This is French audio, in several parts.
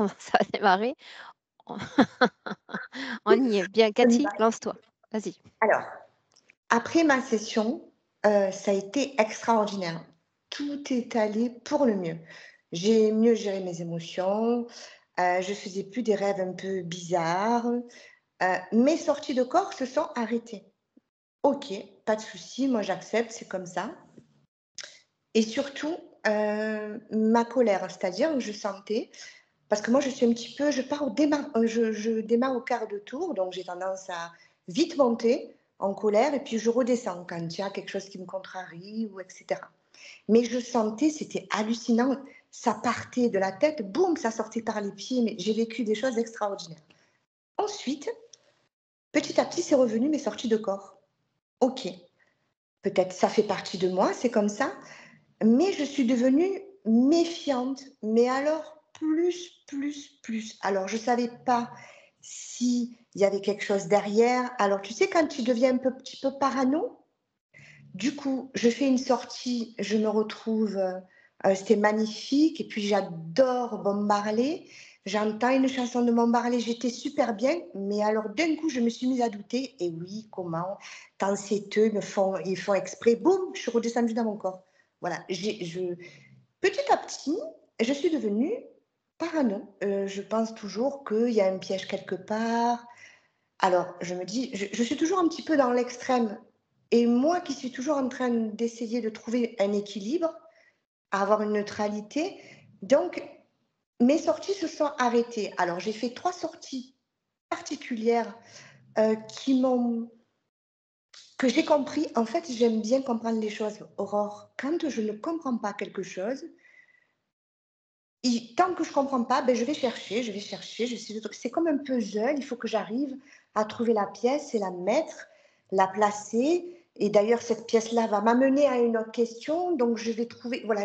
ça va démarrer. On on y est. Bien, Ça me Cathy, va. lance-toi. Vas-y. Alors, après ma session, ça a été extraordinaire. Tout est allé pour le mieux. J'ai mieux géré mes émotions, je faisais plus des rêves un peu bizarres, mes sorties de corps se sont arrêtées. OK, pas de souci, moi j'accepte, c'est comme ça et surtout, ma colère, c'est-à-dire je sentais parce que moi je suis un petit peu je pars au démarre je démarre au quart de tour, donc j'ai tendance à vite monter en colère et puis je redescends quand il y a quelque chose qui me contrarie ou et cetera. Mais je sentais, c'était hallucinant, ça partait de la tête, boum, ça sortait par les pieds, mais j'ai vécu des choses extraordinaires. Ensuite, petit à petit, c'est revenu mes sorties de corps. OK, peut-être ça fait partie de moi, c'est comme ça, mais je suis devenue méfiante, mais alors plus. Alors je savais pas s'il y avait quelque chose derrière. Alors tu sais quand tu deviens un petit peu parano? Du coup, je fais une sortie, je me retrouve, c'était magnifique et puis j'adore Bob Marley. J'entends une chanson de Bob Marley, j'étais super bien, mais alors d'un coup, je me suis mise à douter et oui, comment? Quand c'est eux, ils font exprès, boum, je suis redescendue dans mon corps. Voilà, petit à petit, je suis devenue parano. Je pense toujours qu'il y a un piège quelque part. Alors, je me dis, je suis toujours un petit peu dans l'extrême et moi qui suis toujours en train d'essayer de trouver un équilibre, avoir une neutralité, donc mes sorties se sont arrêtées. Alors, j'ai fait 3 sorties particulières, qui m'ont que j'ai compris. En fait, j'aime bien comprendre les choses, Aurore. Quand je ne comprends pas quelque chose, tant que je comprends pas, ben, j'essaie de c'est comme un puzzle, il faut que j'arrive à trouver la pièce et la mettre, la placer et d'ailleurs cette pièce-là va m'amener à une autre question, donc je vais trouver voilà,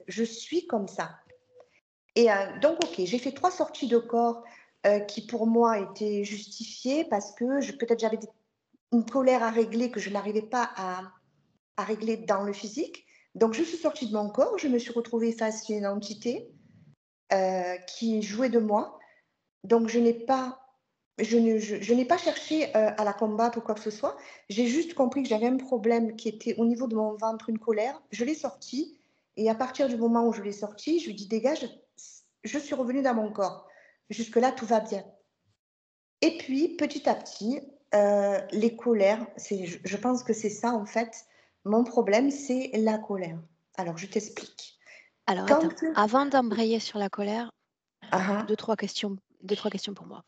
je suis comme ça et donc OK, j'ai fait 3 sorties de corps, qui pour moi étaient justifiées parce que peut-être j'avais une colère à régler que je n'arrivais pas à régler dans le physique, donc je suis sortie de mon corps, je me suis retrouvée face à une entité qui jouait de moi. Donc je n'ai pas cherché, à la combattre ou quoi que ce soit. J'ai juste compris que j'avais un problème qui était au niveau de mon ventre, une colère. Je l'ai sortie et à partir du moment où je l'ai sortie, je lui dis: «Dégage», je suis revenue dans mon corps. Jusque-là, tout va bien et puis petit à petit, les colères, je pense que c'est ça en fait, mon problème, c'est la colère. Alors je t'explique. Alors Quand attends, avant d'embrayer sur la colère, ah ah, 2-3 questions pour moi.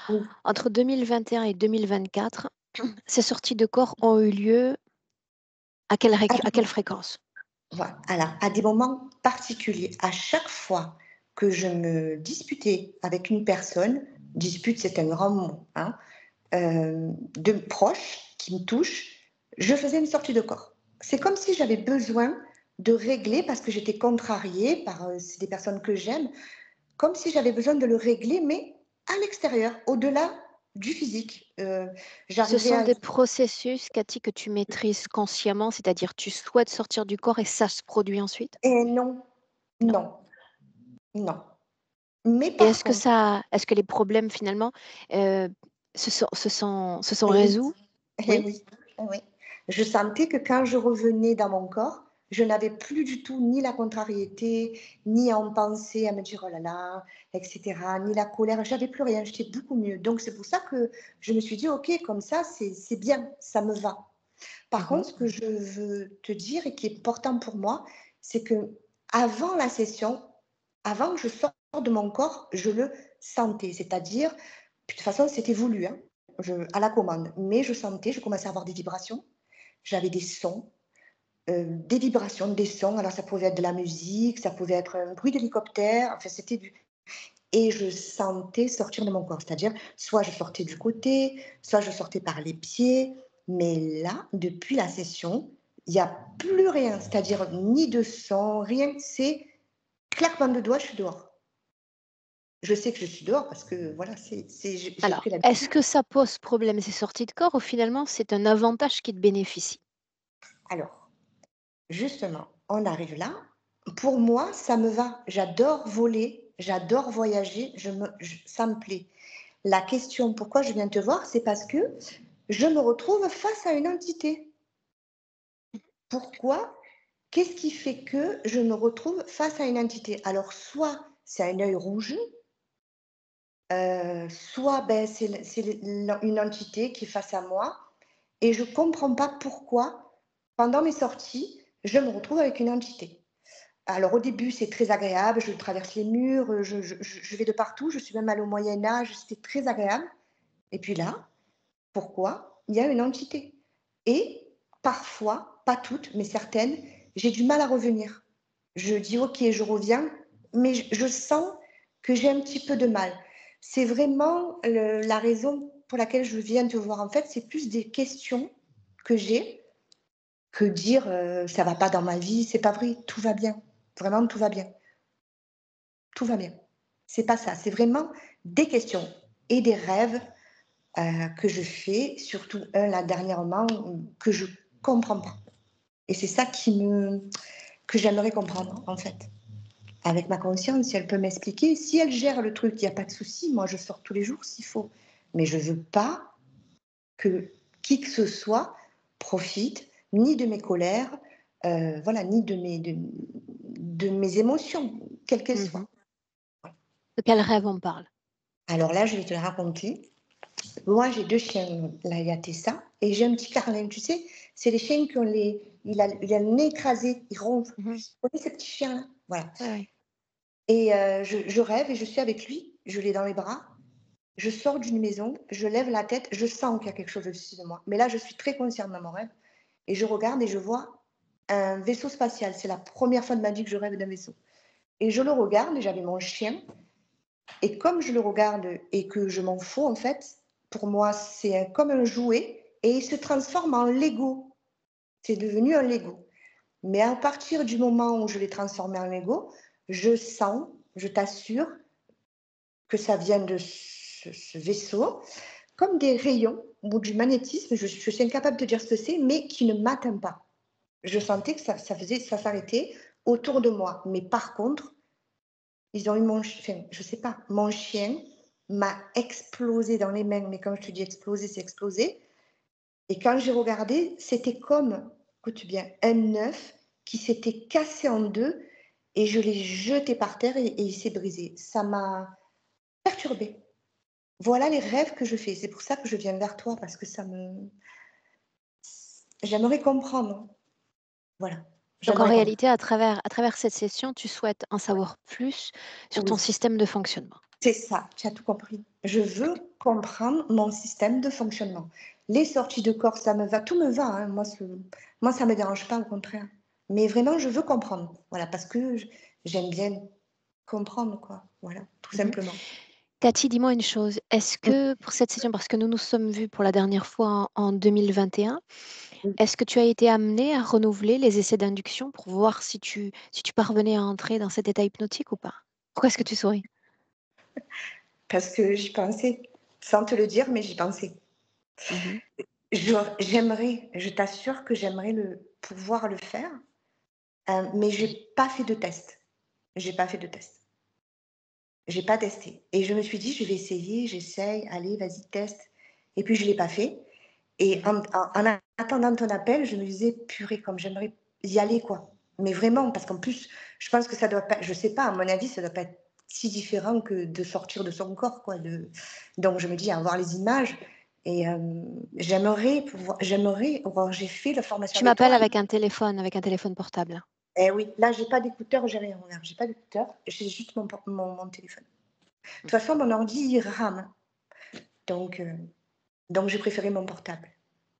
oui. Entre 2021 et 2024, ces sorties de corps ont eu lieu à quelle fréquence? Voilà, alors à des moments particuliers, à chaque fois que je me disputais avec une personne, dispute c'est un grand mot, hein, de proche qui me touche, je faisais une sortie de corps. C'est comme si j'avais besoin de régler parce que j'étais contrariée par, c'est des personnes que j'aime, comme si j'avais besoin de le régler, mais à l'extérieur, au-delà du physique. Ce J'arrivais sont à des processus, Cathy, que tu maîtrises consciemment, c'est-à-dire tu souhaites sortir du corps et ça se produit ensuite? et non, Non? non, non. Mais Et par contre est-ce que les problèmes finalement, heu, se sont eh oui. résolus? Eh Oui? oui, eh oui. Je sentais que quand je revenais dans mon corps, je n'avais plus du tout ni la contrariété, ni à en penser, à me dire: «Oh là là» et cetera, ni la colère, j'avais plus rien, j'étais beaucoup mieux. Donc c'est pour ça que je me suis dit: «OK, comme ça, c'est bien, ça me va». Par Mmh. contre, ce que je veux te dire et qui est important pour moi, c'est qu'avant la session, avant que je sorte de mon corps, je le sentais. C'est-à-dire, de toute façon, c'était voulu, hein, à la commande, mais je sentais, je commençais à avoir des vibrations, j'avais des sons, des vibrations, des sons. Alors ça pouvait être de la musique, ça pouvait être un bruit d'hélicoptère, enfin c'était du et je sentais sortir de mon corps. C'est-à-dire, soit je sortais du côté, soit je sortais par les pieds. Mais là, depuis la session, il y a plus rien. C'est-à-dire ni de son, rien. C'est claquement de doigts, je suis dehors. Je sais que je suis dehors parce que voilà, j'ai Alors, pris est-ce l'habitude. que ça pose problème ces sorties de corps ou finalement c'est un avantage qui te bénéficie? Alors, justement, on arrive là. Pour moi, ça me va. J'adore voler. J'adore voyager, ça me plaît. La question pourquoi je viens te voir, c'est parce que je me retrouve face à une entité. Pourquoi? Qu'est-ce qui fait que je me retrouve face à une entité? Alors soit c'est un œil rouge, soit, une entité qui est face à moi et je comprends pas pourquoi, pendant mes sorties, je me retrouve avec une entité. Alors au début, c'est très agréable, je traverse les murs, je vais de partout, je suis même allée au Moyen Âge, c'était très agréable et puis là, pourquoi? Il y a une entité et parfois, pas toutes, mais certaines, j'ai du mal à revenir. Je dis: «OK, je reviens», mais je sens que j'ai un petit peu de mal. C'est vraiment la raison pour laquelle je viens te voir. En fait, c'est plus des questions que j'ai que dire, «Ça va pas dans ma vie», c'est pas vrai, tout va bien. Vraiment, tout va bien. Tout va bien. C'est pas ça, c'est vraiment des questions et des rêves, que je fais, surtout un là dernièrement, que je comprends pas et c'est ça que j'aimerais comprendre, en fait. Avec ma conscience, si elle peut m'expliquer, si elle gère le truc, il y a pas de souci, moi je sors tous les jours s'il faut. Mais je veux pas que qui que ce soit profite ni de mes colères, voilà, ni de mes émotions, quelles qu'elles Mmh. soient. De quel rêve on parle? Alors là, je vais te le raconter. Moi, j'ai 2 chiens, là, il y a Tessa et j'ai un petit Carlin, tu sais? C'est les chiens qui ont il a le nez écrasé, il ronfle. Mmh. Tu connais ces petits chiens-là? Voilà Oui, oui. et je rêve et je suis avec lui, je l'ai dans les bras, je sors d'une maison, je lève la tête, je sens qu'il y a quelque chose au-dessus de moi. Mais là, je suis très consciente dans mon rêve et je regarde et je vois un vaisseau spatial. C'est la première fois de ma vie que je rêve d'un vaisseau et je le regarde et j'avais mon chien et comme je le regarde et que je m'en fous, en fait, pour moi, c'est comme un jouet et il se transforme en Lego. C'est devenu un Lego. Mais à partir du moment où je l'ai transformé en Lego, je sens, je t'assure, que ça vient de ce vaisseau, comme des rayons ou du magnétisme, je suis incapable de dire ce que c'est, mais qui ne m'atteint pas. Je sentais que ça s'arrêtait autour de moi. Mais par contre, ils ont eu enfin, je sais pas, mon chien m'a explosé dans les mains, mais quand je te dis explosé, c'est explosé. Et quand j'ai regardé, c'était comme, écoute bien, un œuf qui s'était cassé en deux et je l'ai jeté par terre et il s'est brisé. Ça m'a perturbée. Voilà les rêves que je fais. C'est pour ça que je viens vers toi parce que j'aimerais comprendre. Voilà, Donc en j'aimerais comprendre. réalité, à travers cette session, tu souhaites en savoir plus sur ton Oui. système de fonctionnement. C'est ça, tu as tout compris. Je veux comprendre mon système de fonctionnement. Les sorties de corps, ça me va, tout me va, hein. Moi, ça me dérange pas, au contraire. Mais vraiment, je veux comprendre. Voilà, parce que j'aime bien comprendre, quoi. Voilà, tout Mmh. simplement. Cathy, dis-moi une chose, est-ce Mmh, que pour cette session, parce que nous nous sommes vus pour la dernière fois en 2021, oui. est-ce que tu as été amenée à renouveler les essais d'induction pour voir si tu parvenais à entrer dans cet état hypnotique ou pas? Pourquoi est-ce que tu souris? Parce que j'y pensais, sans te le dire, mais j'y pensais. Mmh. J'aimerais, je t'assure que j'aimerais pouvoir le faire, mais j'ai pas fait de test. J'ai pas fait de test. J'ai pas testé et je me suis dit: «Je vais essayer, j'essaye, allez, vas-y, teste» et puis je l'ai pas fait et Mmh. en attendant ton appel, je me disais: «Purée, comme j'aimerais y aller, quoi». Mais vraiment, parce qu'en plus, je pense que ça doit pas, je sais pas, à mon avis, ça doit pas être si différent que de sortir de son corps, quoi, donc je me dis: avoir les images et j'aimerais alors j'ai fait la formation Tu avec m'appelles toi. avec un téléphone portable. Eh oui, là, j'ai pas d'écouteurs, j'ai rien, regarde, j'ai pas d'écouteurs, j'ai juste mon téléphone. De toute Mmh. façon, mon ordi, il rame, donc heu, donc j'ai préféré mon portable.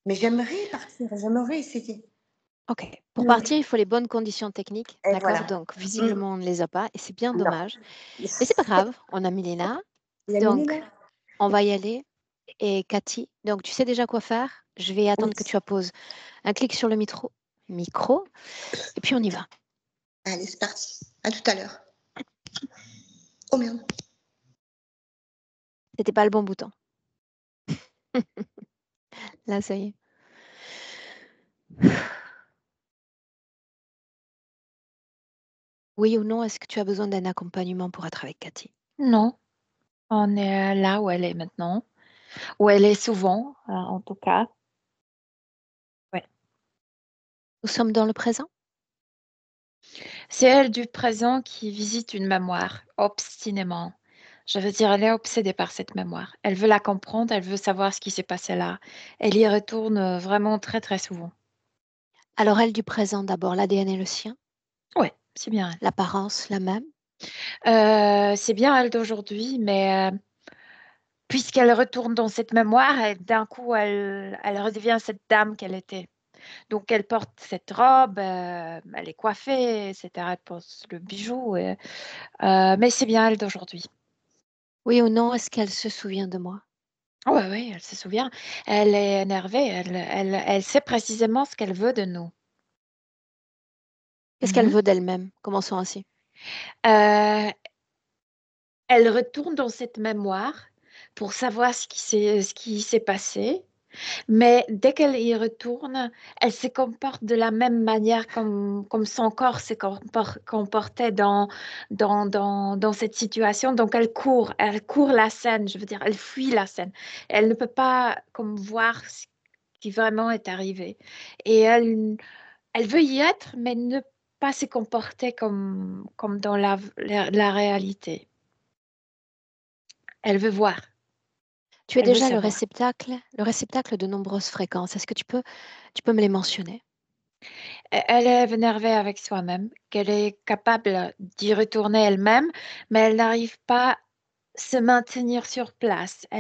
Mais j'aimerais partir, j'aimerais essayer. OK. Pour Mmh partir, il faut les bonnes conditions techniques, et d'accord? voilà. Donc Mmh. visiblement, on ne les a pas et c'est bien Non. dommage. Mais c'est pas grave, on a Milena, Il y a donc Milena? on va y aller. Et Cathy, donc tu sais déjà quoi faire? Je vais Oui. attendre que tu apposes un clic sur le micro et puis on y va. Allez, c'est parti. À tout à l'heure. Oh merde. C'était pas le bon bouton. Là, ça y est. Oui ou non, est-ce que tu as besoin d'un accompagnement pour être avec Cathy? Non, on est là où elle est maintenant, où elle est souvent, en tout cas. Ouais. Nous sommes dans le présent? C'est elle du présent qui visite une mémoire, obstinément. Je veux dire, elle est obsédée par cette mémoire. Elle veut la comprendre, elle veut savoir ce qui s'est passé là. Elle y retourne vraiment très, très souvent. Alors elle du présent d'abord, l'ADN est le sien? Ouais, c'est bien L'apparence la même? elle. C'est bien elle d'aujourd'hui, mais puisqu'elle retourne dans cette mémoire, d'un coup, elle redevient cette dame qu'elle était. Donc, elle porte cette robe, elle est coiffée, etc. Elle porte le bijou, mais c'est bien elle d'aujourd'hui. Oui ou non, est-ce qu'elle se souvient de moi? Oui, oui, elle se souvient. Elle est énervée. Elle sait précisément ce qu'elle veut de nous. Qu'est-ce qu'elle Mhm. veut d'elle-même? Commençons ainsi. Euh, Elle retourne dans cette mémoire pour savoir ce qui s'est passé. Mais dès qu'elle y retourne, elle se comporte de la même manière comme son corps se comportait dans cette situation. Donc, elle court la scène, je veux dire, elle fuit la scène. Elle ne peut pas comme voir ce qui vraiment est arrivé. Et elle veut y être, mais ne pas se comporter comme dans la réalité. Elle veut voir, Tu es elle veut déjà savoir. le réceptacle de nombreuses fréquences. Est-ce que tu peux me les mentionner? Elle est énervée avec soi-même, qu'elle est capable d'y retourner elle-même, mais elle n'arrive pas à se maintenir sur place. À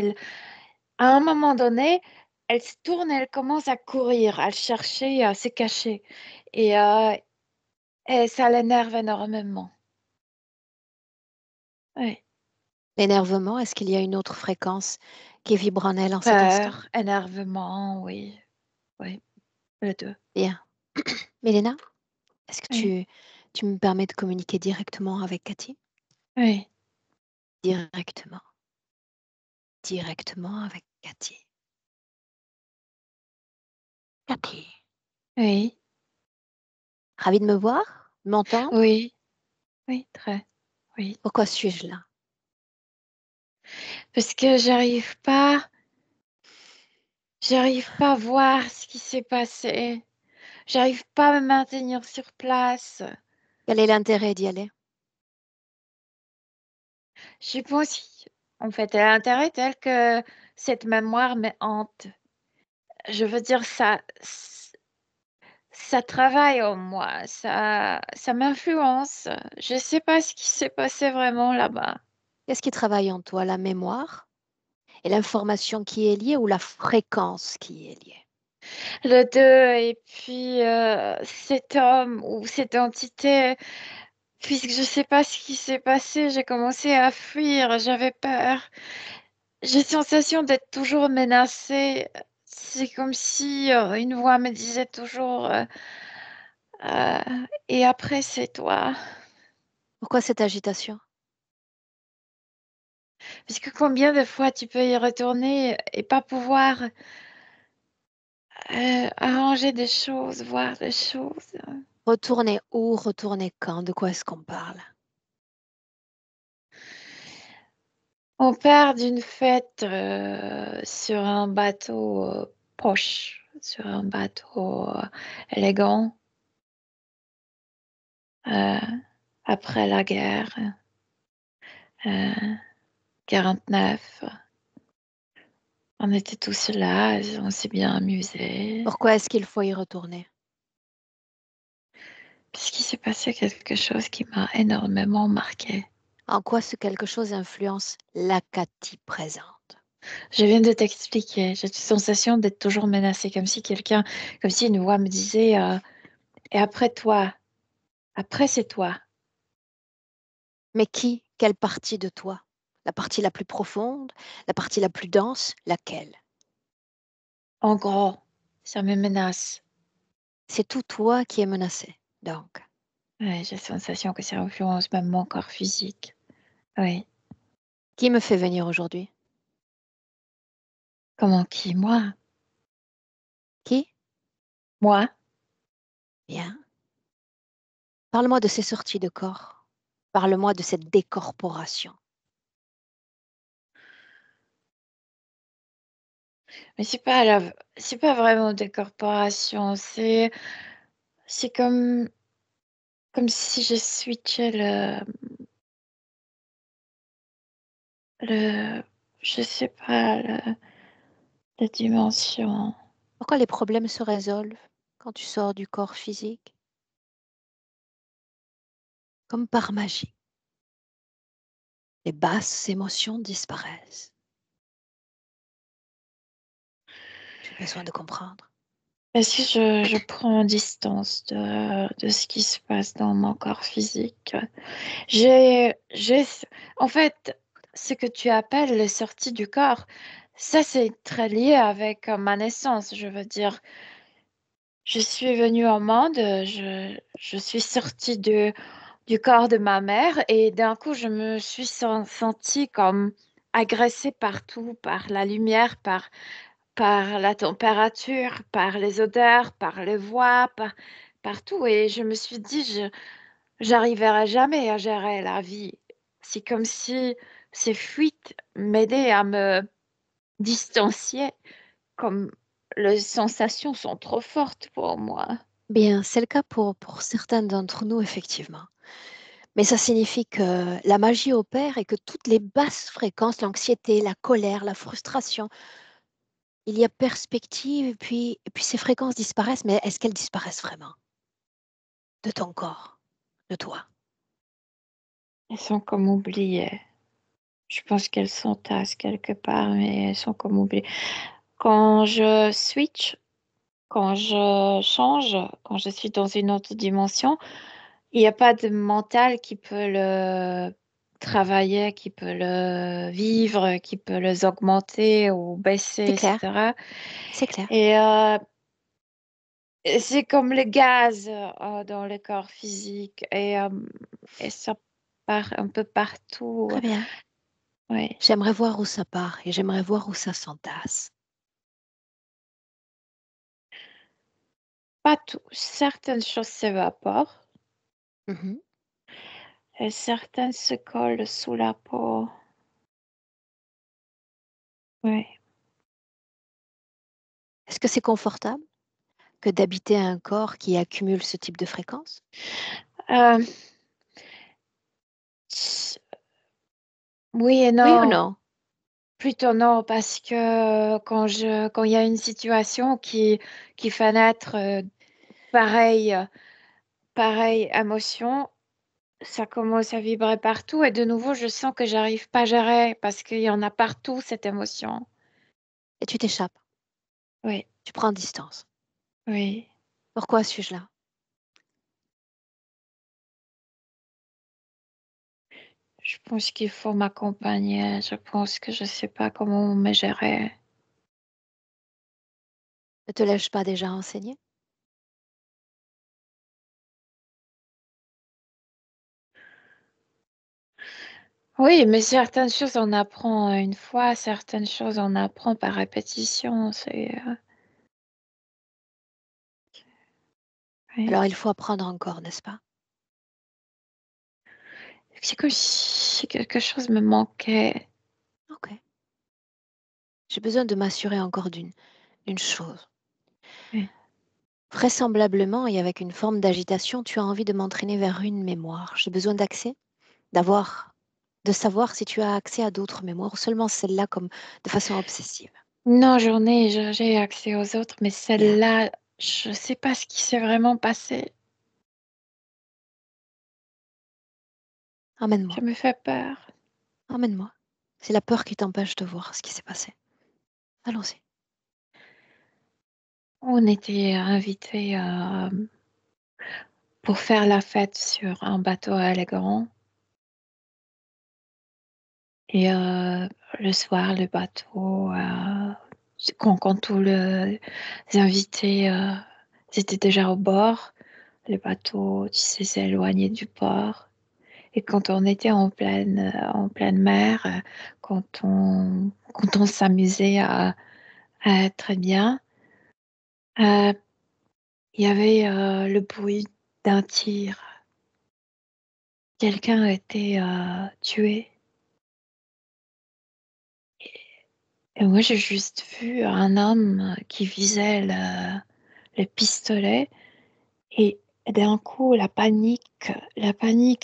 un moment donné, elle se tourne, elle commence à courir, à chercher, à se cacher. Et, euh, et ça l'énerve énormément. Oui. L'énervement, est-ce qu'il y a une autre fréquence qui vibre en elle en cet instant? Peur, énervement, oui, oui, les deux. Bien. Mélena, est-ce que Oui, tu me permets de communiquer directement avec Cathy? oui, Directement. Directement avec Cathy. Cathy. oui, Ravie de me voir? De m'entendre? oui, oui, très, oui. Pourquoi suis-je là? Parce que j'arrive pas à voir ce qui s'est passé. J'arrive pas à me maintenir sur place. Quel est l'intérêt d'y aller? Je pense, en fait, l'intérêt tel que cette mémoire me hante. Je veux dire, ça travaille en moi, ça m'influence. Je sais pas ce qui s'est passé vraiment là-bas. Qu'est-ce qui travaille en toi? La mémoire et l'information qui est liée ou la fréquence qui est liée? Le deux, et puis cet homme ou cette entité, puisque je sais pas ce qui s'est passé, j'ai commencé à fuir, j'avais peur. J'ai la sensation d'être toujours menacée. C'est comme si une voix me disait toujours et après c'est toi. Pourquoi cette agitation? Parce que combien de fois tu peux y retourner et pas pouvoir arranger des choses, voir des choses. Retourner où? Retourner quand? De quoi est-ce qu'on parle? On part d'une fête sur un bateau proche, sur un bateau élégant euh, après la guerre, euh, 49. On était tous là, on s'est bien amusés. Pourquoi est-ce qu'il faut y retourner? Puisqu'il s'est passé quelque chose qui m'a énormément marqué. En quoi ce quelque chose influence la Cathy présente? Je viens de t'expliquer. J'ai cette sensation d'être toujours menacée, comme si une voix me disait et après toi, après c'est toi. Mais qui? Quelle partie de toi? La partie la plus profonde? La partie la plus dense? Laquelle? En gros, ça me menace. C'est tout toi qui est menacé. Donc, Ouais, j'ai la sensation que ça influence même mon corps physique. Oui. qui me fait venir aujourd'hui? Comment qui? Moi? Qui? Moi? Bien. Parle-moi de ces sorties de corps. Parle-moi de cette décorporation. Mais c'est pas vraiment des corporations, c'est comme si je switchais le, je sais pas, la dimension. Pourquoi les problèmes se résolvent quand tu sors du corps physique? Comme par magie, les basses émotions disparaissent. J'ai besoin de comprendre. Est-ce que je prends distance de ce qui se passe dans mon corps physique? J'ai, en fait, ce que tu appelles les sorties du corps, ça c'est très lié avec ma naissance. Je veux dire, je suis venue au monde, je suis sortie du corps de ma mère et d'un coup je me suis sentie comme agressée partout par la lumière, par la température, par les odeurs, par les voix, partout. Et je me suis dit, j'arriverai jamais à gérer la vie. C'est comme si ces fuites m'aidaient à me distancier, comme les sensations sont trop fortes pour moi. Bien, c'est le cas pour certains d'entre nous, effectivement. Mais ça signifie que la magie opère et que toutes les basses fréquences, l'anxiété, la colère, la frustration, il y a perspective et puis ces fréquences disparaissent, mais est-ce qu'elles disparaissent vraiment de ton corps, de toi? Elles sont comme oubliées. Je pense qu'elles s'entassent quelque part, mais elles sont comme oubliées. Quand je switch, quand je change, quand je suis dans une autre dimension, il n'y a pas de mental qui peut le travailler, qui peut le vivre, qui peut les augmenter ou baisser, C'est clair, etc. c'est clair. Et c'est comme le gaz dans le corps physique et ça part un peu partout. Très bien. Oui, J'aimerais voir où ça part et j'aimerais voir où ça s'entasse. pas tout. Certaines choses s'évaporent Mhm. et certaines se collent sous la peau. Oui. Est-ce que c'est confortable que d'habiter un corps qui accumule ce type de fréquence? Euh, oui et Oui ou non. non? Plutôt non, parce que quand il y a une situation qui fait naître pareille, pareille émotion, ça commence à vibrer partout et de nouveau, je sens que j'arrive pas à gérer parce qu'il y en a partout, cette émotion. Et tu t'échappes, Oui, tu prends distance. oui. Pourquoi suis-je là? Je pense qu'il faut m'accompagner. Je pense que je sais pas comment me gérer. Ne te l'ai-je pas déjà enseigné? Oui, mais certaines choses on apprend une fois, certaines choses on apprend par répétition. Alors Oui. il faut apprendre encore, n'est-ce pas? C'est comme si quelque chose me manquait. Ok. J'ai besoin de m'assurer encore d'une chose. Oui. Vraisemblablement, et avec une forme d'agitation, tu as envie de m'entraîner vers une mémoire. J'ai besoin d'accès, de savoir si tu as accès à d'autres mémoires ou seulement celle-là comme de façon obsessive. Non, j'ai accès aux autres, mais Bien, celle-là, je sais pas ce qui s'est vraiment passé. emmène-moi, Ça me fait peur. emmène-moi. C'est la peur qui t'empêche de voir ce qui s'est passé. Allons-y. On était invités pour faire la fête sur un bateau allégant. Et le soir, le bateau, quand tous les invités étaient déjà au bord, le bateau, tu sais, s'est éloigné du port. Et quand on était en pleine mer, quand on s'amusait à être bien, euh, il y avait le bruit d'un tir. quelqu'un a été tué. Et moi, j'ai juste vu un homme qui visait le pistolet. Et d'un coup, la panique,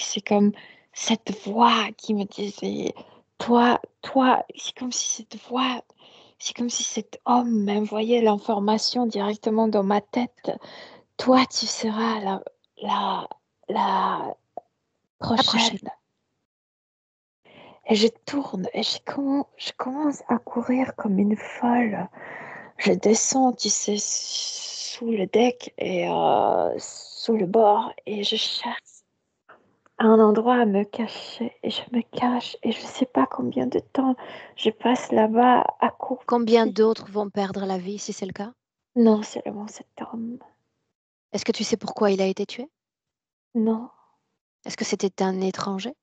c'est comme cette voix qui me disait, toi, c'est comme si cet homme m'envoyait l'information directement dans ma tête. Toi, tu seras la, la La prochaine. prochaine. Et je tourne et je commence à courir comme une folle. Je descends, tu sais, sous le deck et sous le bord et je cherche un endroit à me cacher et je me cache et je sais pas combien de temps je passe là-bas à court Combien pied. d'autres vont perdre la vie si c'est le cas? Non, seulement cet homme. Est-ce que tu sais pourquoi il a été tué? Non. Est-ce que c'était un étranger?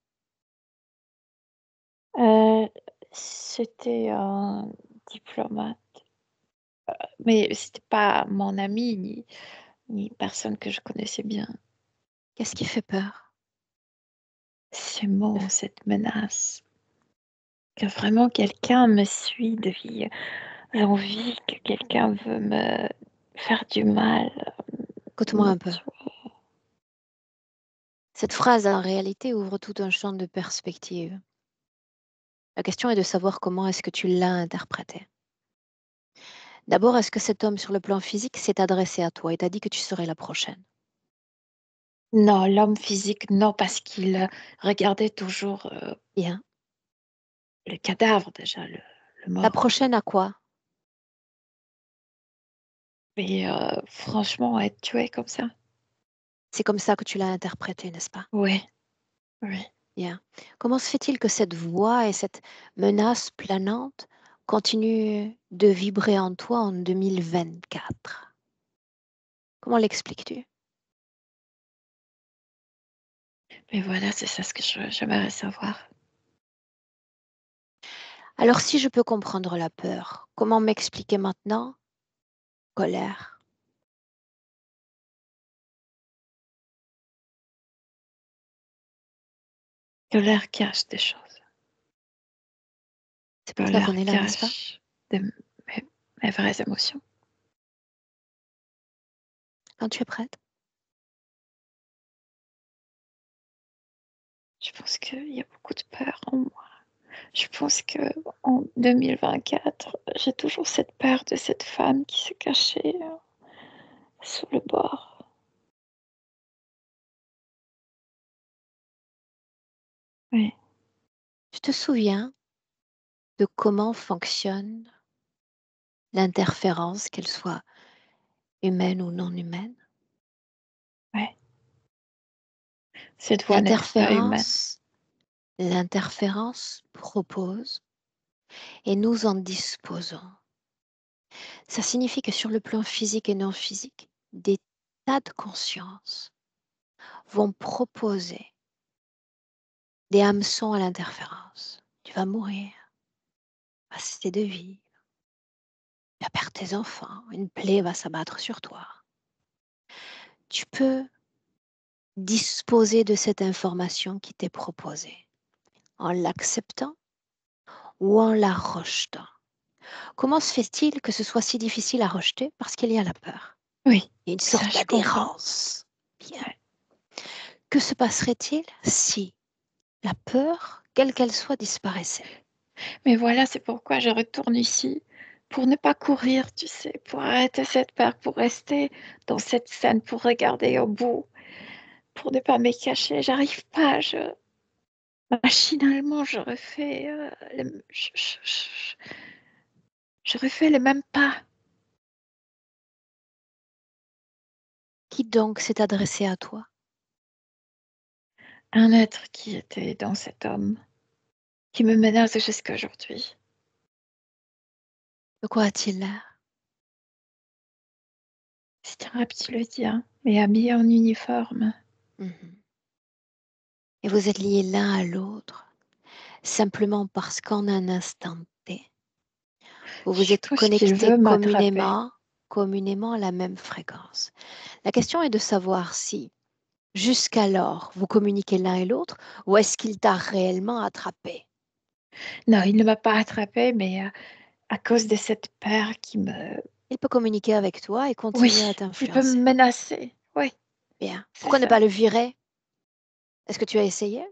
Euh, C'était un diplomate, mais c'était pas mon ami ni personne que je connaissais bien. Qu'est-ce qui fait peur? C'est Le bon, cette menace. Que vraiment quelqu'un me suit depuis l'envie que quelqu'un veut me faire du mal. Écoute-moi me un peu. tuer. Cette phrase, en réalité, ouvre tout un champ de perspective. La question est de savoir comment est-ce que tu l'as interprété. D'abord, est-ce que cet homme, sur le plan physique, s'est adressé à toi et t'a dit que tu serais la prochaine? Non, l'homme physique, non, parce qu'il regardait toujours Bien. le cadavre déjà, le La mort. prochaine à quoi? Mais franchement, être tué comme ça, C'est comme ça que tu l'as interprété, n'est-ce pas? oui, oui. Bien. Comment se fait-il que cette voix et cette menace planante continuent de vibrer en toi en 2024? Comment l'expliques-tu? Mais voilà, c'est ça ce que j'aimerais savoir. Alors si je peux comprendre la peur, comment m'expliquer maintenant? Colère. Que l'air cache des choses. C'est Que pour ça l'air qu'on est là, n'est-ce pas? cache mes vraies émotions. Quand tu es prête. Je pense qu'il y a beaucoup de peur en moi. Je pense que en 2024, j'ai toujours cette peur de cette femme qui se cachait sous le bord. Oui, Tu te souviens de comment fonctionne l'interférence, qu'elle soit humaine ou non humaine? oui. Cette voix n'était pas humaine. L'interférence, l'interférence propose et nous en disposons. Ça signifie que sur le plan physique et non physique, des tas de consciences vont proposer des hameçons à l'interférence. Tu vas mourir, va cesser de vivre, tu vas perdre tes enfants, une plaie va s'abattre sur toi. Tu peux disposer de cette information qui t'est proposée en l'acceptant ou en la rejetant. Comment se fait-il que ce soit si difficile à rejeter? Parce qu'il y a la peur. Oui, Il y a une ça sorte je comprends. d'adhérence. Bien. Ouais. Que se passerait-il si la peur, quelle qu'elle soit, disparaissait? Mais voilà, c'est pourquoi je retourne ici. Pour ne pas courir, tu sais, pour arrêter cette peur, pour rester dans cette scène, pour regarder au bout, pour ne pas me cacher. J'arrive pas, machinalement, je refais, je refais les mêmes pas. Qui donc s'est adressé à toi? Un être qui était dans cet homme, qui me menace jusqu'à aujourd'hui. De quoi a-t-il l'air? C'est un reptilien, mais habillé en uniforme. Mhm. Et vous êtes liés l'un à l'autre, simplement parce qu'en un instant T, vous Je vous êtes suppose qu'il connectés veut m'attraper. communément à la même fréquence. La question est de savoir si Jusqu'alors, vous communiquez l'un et l'autre ou est-ce qu'il t'a réellement attrapé? Non, il ne m'a pas attrapée, mais à cause de cette peur qui me... Il peut communiquer avec toi et continuer à Oui, il peut me t'influencer. menacer. Oui, Bien. c'est Pourquoi ne ça. pas le virer? Est-ce que tu as essayé?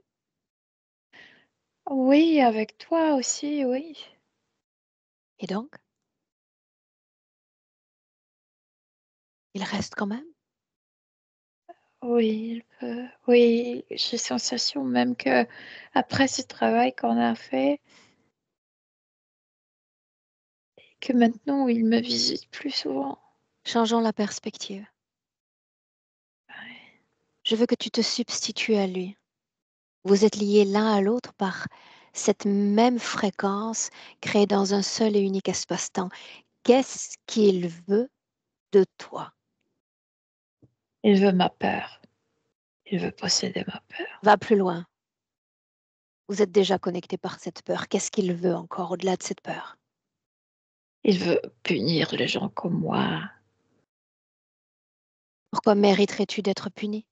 Oui, avec toi aussi, oui. Et donc, il reste quand même? Oui, il peut. Oui, j'ai sensation même que après ce travail qu'on a fait, que maintenant il me visite plus souvent. Changeons la perspective. Ouais. Je veux que tu te substitues à lui. Vous êtes liés l'un à l'autre par cette même fréquence créée dans un seul et unique espace-temps. Qu'est-ce qu'il veut de toi? Il veut ma peur. Il veut posséder ma peur. Va plus loin. Vous êtes déjà connecté par cette peur. Qu'est-ce qu'il veut encore au-delà de cette peur? Il veut punir les gens comme moi. Pourquoi mériterais-tu d'être puni?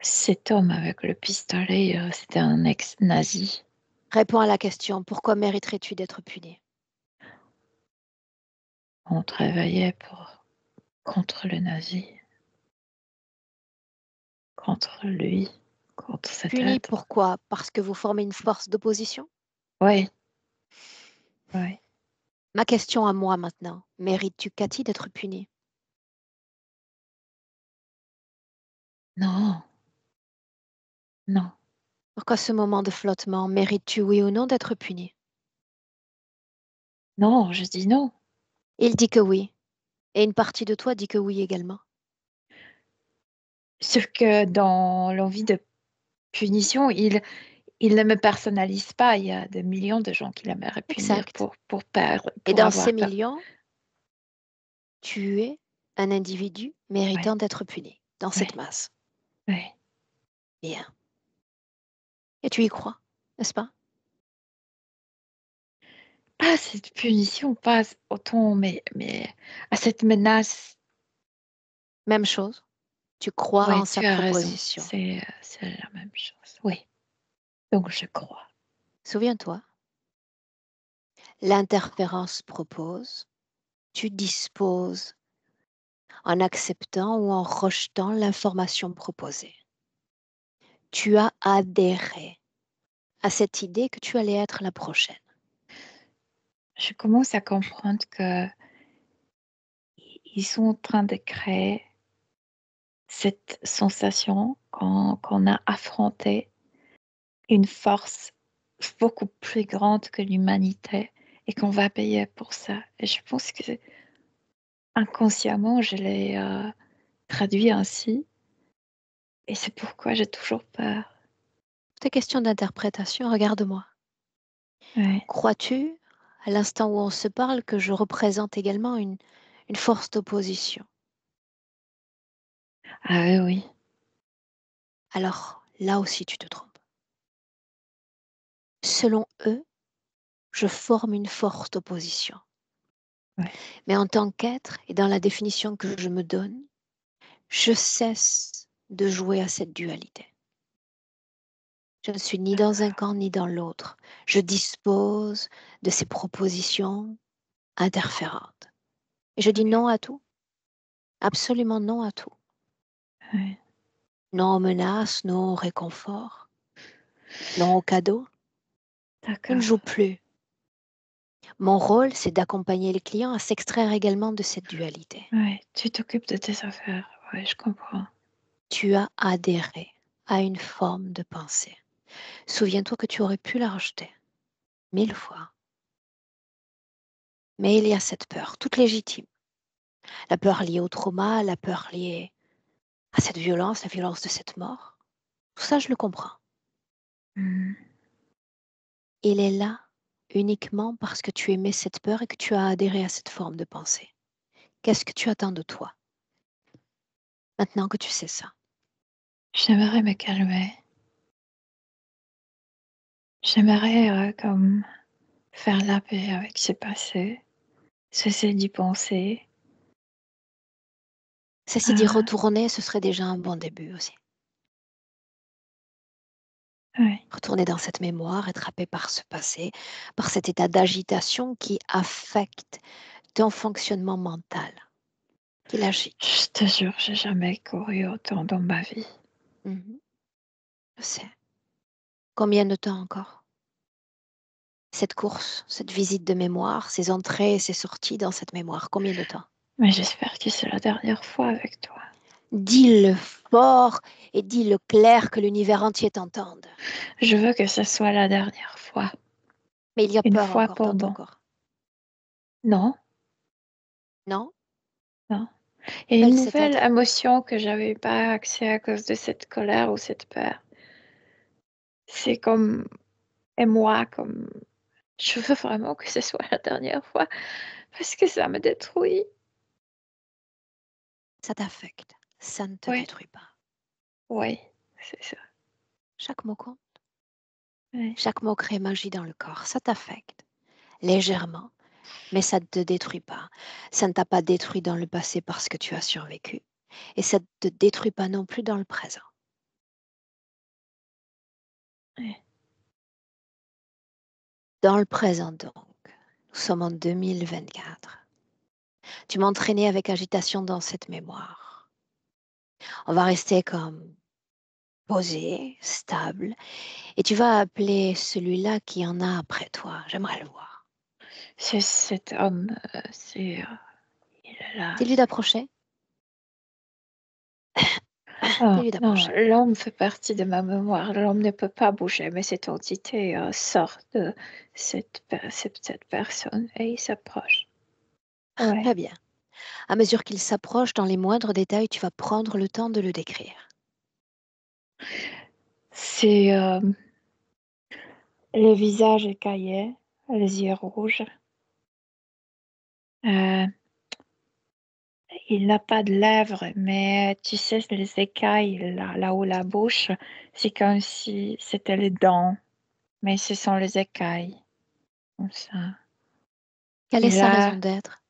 Cet homme avec le pistolet, c'était un ex-nazi. Réponds à la question. Pourquoi mériterais-tu d'être puni? On travaillait contre le nazi, contre lui, contre cet Puni être. pourquoi? Parce que vous formez une force d'opposition? Oui, oui. Ma question à moi maintenant. Mérites-tu, Cathy, d'être punie? Non, non, Pourquoi ce moment de flottement? Mérites-tu, oui ou non, d'être punie? non, je dis non. Il dit que oui. Et une partie de toi dit que oui également. Sauf que dans l'envie de punition, il ne me personnalise pas. Il y a des millions de gens qui l'aimeraient punir Exact. Et pour dans ces avoir peur. millions, tu es un individu Oui, méritant d'être puni. Dans oui, cette masse. oui. Bien. Et tu y crois, n'est-ce pas? Pas à cette punition, pas autant, mais à cette menace. Même chose. Tu crois Oui, en sa tu as raison. proposition. C'est la même chose. Oui, donc je crois. Souviens-toi, l'interférence propose, tu disposes en acceptant ou en rejetant l'information proposée. Tu as adhéré à cette idée que tu allais être la prochaine. Je commence à comprendre que ils sont en train de créer cette sensation qu'on a affronté une force beaucoup plus grande que l'humanité et qu'on va payer pour ça. Et je pense que inconsciemment, je l'ai traduit ainsi et c'est pourquoi j'ai toujours peur. Toutes questions d'interprétation, regarde-moi. Ouais. Crois-tu, à l'instant où on se parle, que je représente également une force d'opposition? Ah oui, oui. Alors là aussi, tu te trompes. Selon eux, je forme une force d'opposition. Ouais. Mais en tant qu'être et dans la définition que je me donne, je cesse de jouer à cette dualité. Je ne suis ni dans un D'accord. camp ni dans l'autre. Je dispose de ces propositions interférentes. Et je dis Ok. non à tout, absolument non à tout. Ouais. Non aux menaces, non au réconfort, non aux cadeaux. Je ne D'accord. joue plus. Mon rôle, c'est d'accompagner les clients à s'extraire également de cette dualité. Ouais. Tu t'occupes de tes affaires. Ouais, je comprends. Tu as adhéré à une forme de pensée. Souviens-toi que tu aurais pu la rejeter 1000 fois. Mais il y a cette peur, toute légitime. La peur liée au trauma, la peur liée à cette violence, la violence de cette mort. Tout ça, je le comprends. Hmm. Il est là uniquement parce que tu aimais cette peur et que tu as adhéré à cette forme de pensée. Qu'est-ce que tu attends de toi maintenant que tu sais ça? J'aimerais me calmer. J'aimerais comme faire la paix avec ce passé, cesser d'y penser Ceci dit, Ah, retourner, ce serait déjà un bon début aussi. oui. Retourner dans cette mémoire, être happé par ce passé, par cet état d'agitation qui affecte ton fonctionnement mental, qui l'agite. Je te jure, j'ai jamais couru autant dans ma vie. Mhm. Je sais. Combien de temps encore? Cette course, cette visite de mémoire, ces entrées et ces sorties dans cette mémoire, combien de temps? Mais j'espère que c'est la dernière fois avec toi. Dis-le fort et dis-le clair que l'univers entier t'entende. Je veux que ce soit la dernière fois. Mais il y a Une peur fois encore pour dans ton bon. corps, Non, non? non. Il y a une Appelle cet nouvelle être. émotion que j'avais pas accès à cause de cette colère ou cette peur. C'est comme, et moi, comme, je veux vraiment que ce soit la dernière fois parce que ça me détruit. Ça t'affecte. Ça ne te Oui, détruit pas. oui, c'est ça. Chaque mot compte. Oui. Chaque mot crée magie dans le corps. Ça t'affecte légèrement, mais ça ne te détruit pas. Ça ne t'a pas détruit dans le passé parce que tu as survécu. Et ça ne te détruit pas non plus dans le présent. Oui. Dans le présent donc, nous sommes en 2024. Tu m'as entraîné avec agitation dans cette mémoire. On va rester comme posé, stable, et tu vas appeler celui-là qui en a après toi. J'aimerais le voir. C'est cet homme, il est là. Dis-lui d'approcher. Oh, Dis-lui non, d'approcher. l'homme fait partie de ma mémoire. L'homme ne peut pas bouger, mais cette entité sort de cette personne et il s'approche. Ouais. Très bien. À mesure qu'il s'approche dans les moindres détails, tu vas prendre le temps de le décrire. C'est le visage écaillé, les yeux rouges. Euh, il n'a pas de lèvres, mais tu sais, les écailles là où la bouche, c'est comme si c'était les dents, mais ce sont les écailles, comme ça. Quelle est Il sa raison a, d'être?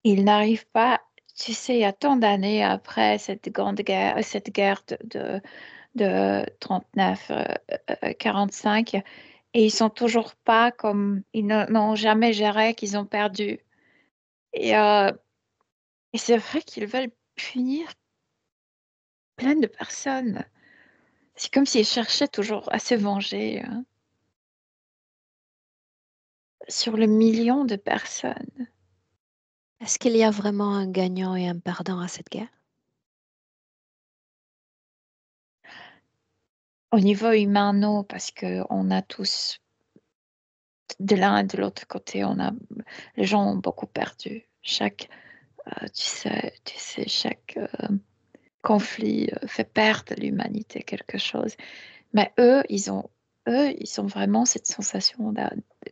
il n'arrive pas, tu sais, il y a tant d'années après cette grande guerre, cette guerre de 39, 45, et ils sont toujours pas comme, n'ont jamais géré qu'ils ont perdu. Et, euh, et c'est vrai qu'ils veulent punir plein de personnes. C'est comme s'ils cherchaient toujours à se venger hein, sur le million de personnes. Est-ce qu'il y a vraiment un gagnant et un perdant à cette guerre? Au niveau humain, non, parce que on a tous, de l'un et de l'autre côté, les gens ont beaucoup perdu. Tu sais, chaque conflit fait perdre à l'humanité quelque chose. Mais eux, ils ont vraiment cette sensation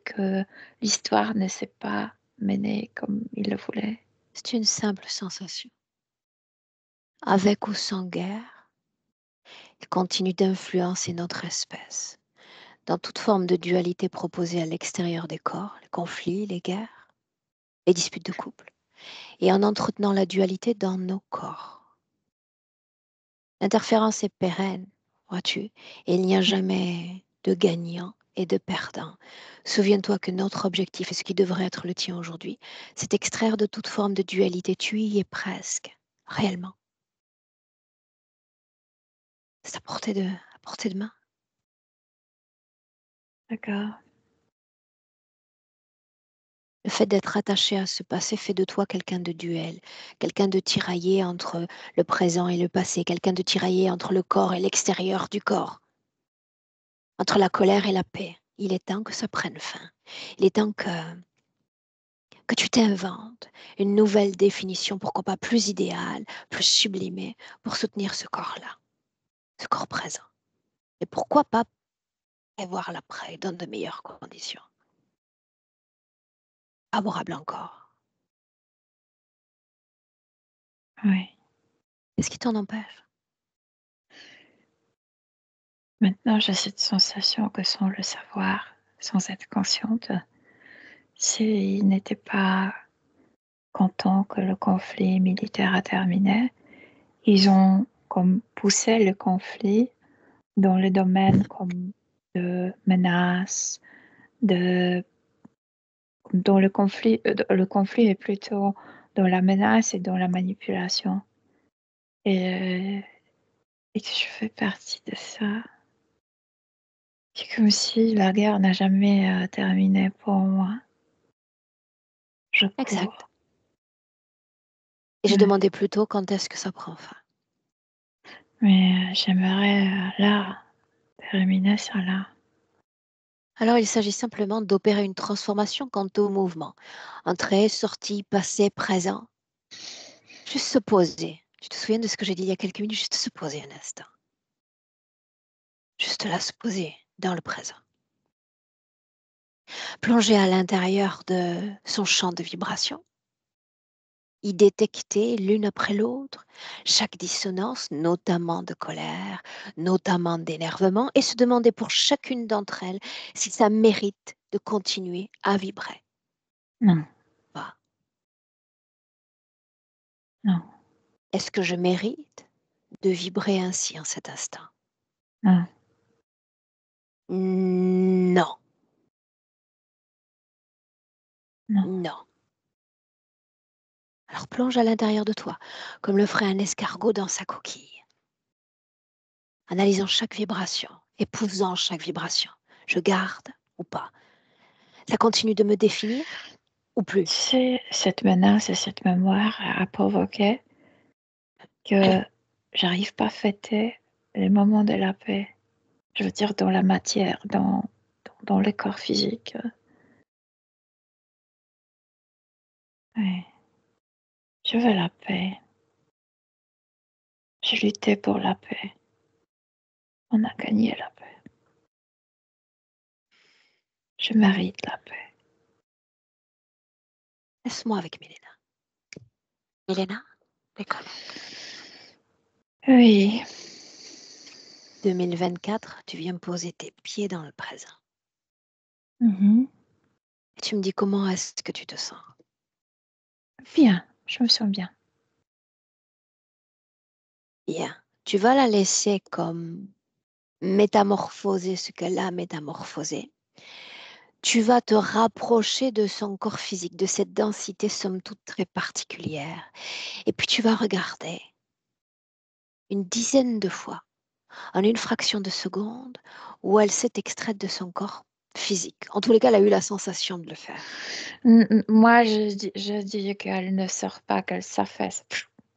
que l'histoire ne s'est pas menée comme ils le voulaient. C'est une simple sensation. Avec ou sans guerre, il continue d'influencer notre espèce dans toute forme de dualité proposée à l'extérieur des corps, les conflits, les guerres, les disputes de couple, et en entretenant la dualité dans nos corps. L'interférence est pérenne, vois-tu, et il n'y a jamais de gagnant et de perdant. Souviens-toi que notre objectif, et ce qui devrait être le tien aujourd'hui, c'est extraire de toute forme de dualité. Tu y es presque, réellement. C'est à portée de main. D'accord. Le fait d'être attaché à ce passé fait de toi quelqu'un de duel, quelqu'un de tiraillé entre le présent et le passé, quelqu'un de tiraillé entre le corps et l'extérieur du corps, entre la colère et la paix. Il est temps que ça prenne fin. Il est temps que tu t'inventes une nouvelle définition, pourquoi pas plus idéale, plus sublimée, pour soutenir ce corps-là, ce corps présent. Et pourquoi pas prévoir l'après dans de meilleures conditions, favorables encore. Oui. Qu'est-ce qui t'en empêche? Maintenant, j'ai cette sensation que sans le savoir, sans être consciente, s'ils n'étaient pas contents que le conflit militaire a terminé, ils ont comme poussé le conflit dans les domaines comme de menaces, de dans le conflit est plutôt dans la menace et dans la manipulation et et que je fais partie de ça. C'est comme si la guerre n'a jamais, terminé pour moi, je Exact. crois. Et j'ai Ouais. demandé plutôt quand est-ce que ça prend fin. Mais, j'aimerais, là, terminer ça là. Alors, il s'agit simplement d'opérer une transformation quant au mouvement. Entrée, sortie, passé, présent. Juste se poser. Tu te souviens de ce que j'ai dit il y a quelques minutes? Juste se poser un instant. Juste là, se poser dans le présent. Plonger à l'intérieur de son champ de vibration. Y détecter l'une après l'autre chaque dissonance, notamment de colère, notamment d'énervement, et se demander pour chacune d'entre elles si ça mérite de continuer à vibrer. Non, Pas. non, Est-ce que je mérite de vibrer ainsi en cet instant? non, Non, non. non. Alors plonge à l'intérieur de toi, comme le ferait un escargot dans sa coquille, analysant chaque vibration, épousant chaque vibration. Je garde ou pas? Ça continue de me définir ou plus? C'est cette menace et cette mémoire a provoqué que j'arrive pas à fêter les moments de la paix. Je veux dire dans la matière, dans le corps physique. Ouais. Je veux la paix. J'ai lutté pour la paix. On a gagné la paix. Je mérite la paix. Laisse-moi avec Milena. Milena, déconnecte. Oui, 2024, tu viens poser tes pieds dans le présent. mmh. Et tu me dis comment est-ce que tu te sens? Bien, je me sens bien. Bien. Tu vas la laisser comme métamorphoser ce qu'elle a métamorphosé. Tu vas te rapprocher de son corps physique, de cette densité somme toute très particulière. Et puis tu vas regarder une dizaine de fois, en une fraction de seconde, où elle s'est extraite de son corps physique. En tous les cas, elle a eu la sensation de le faire. Moi, je dis qu'elle ne sort pas, qu'elle s'affaisse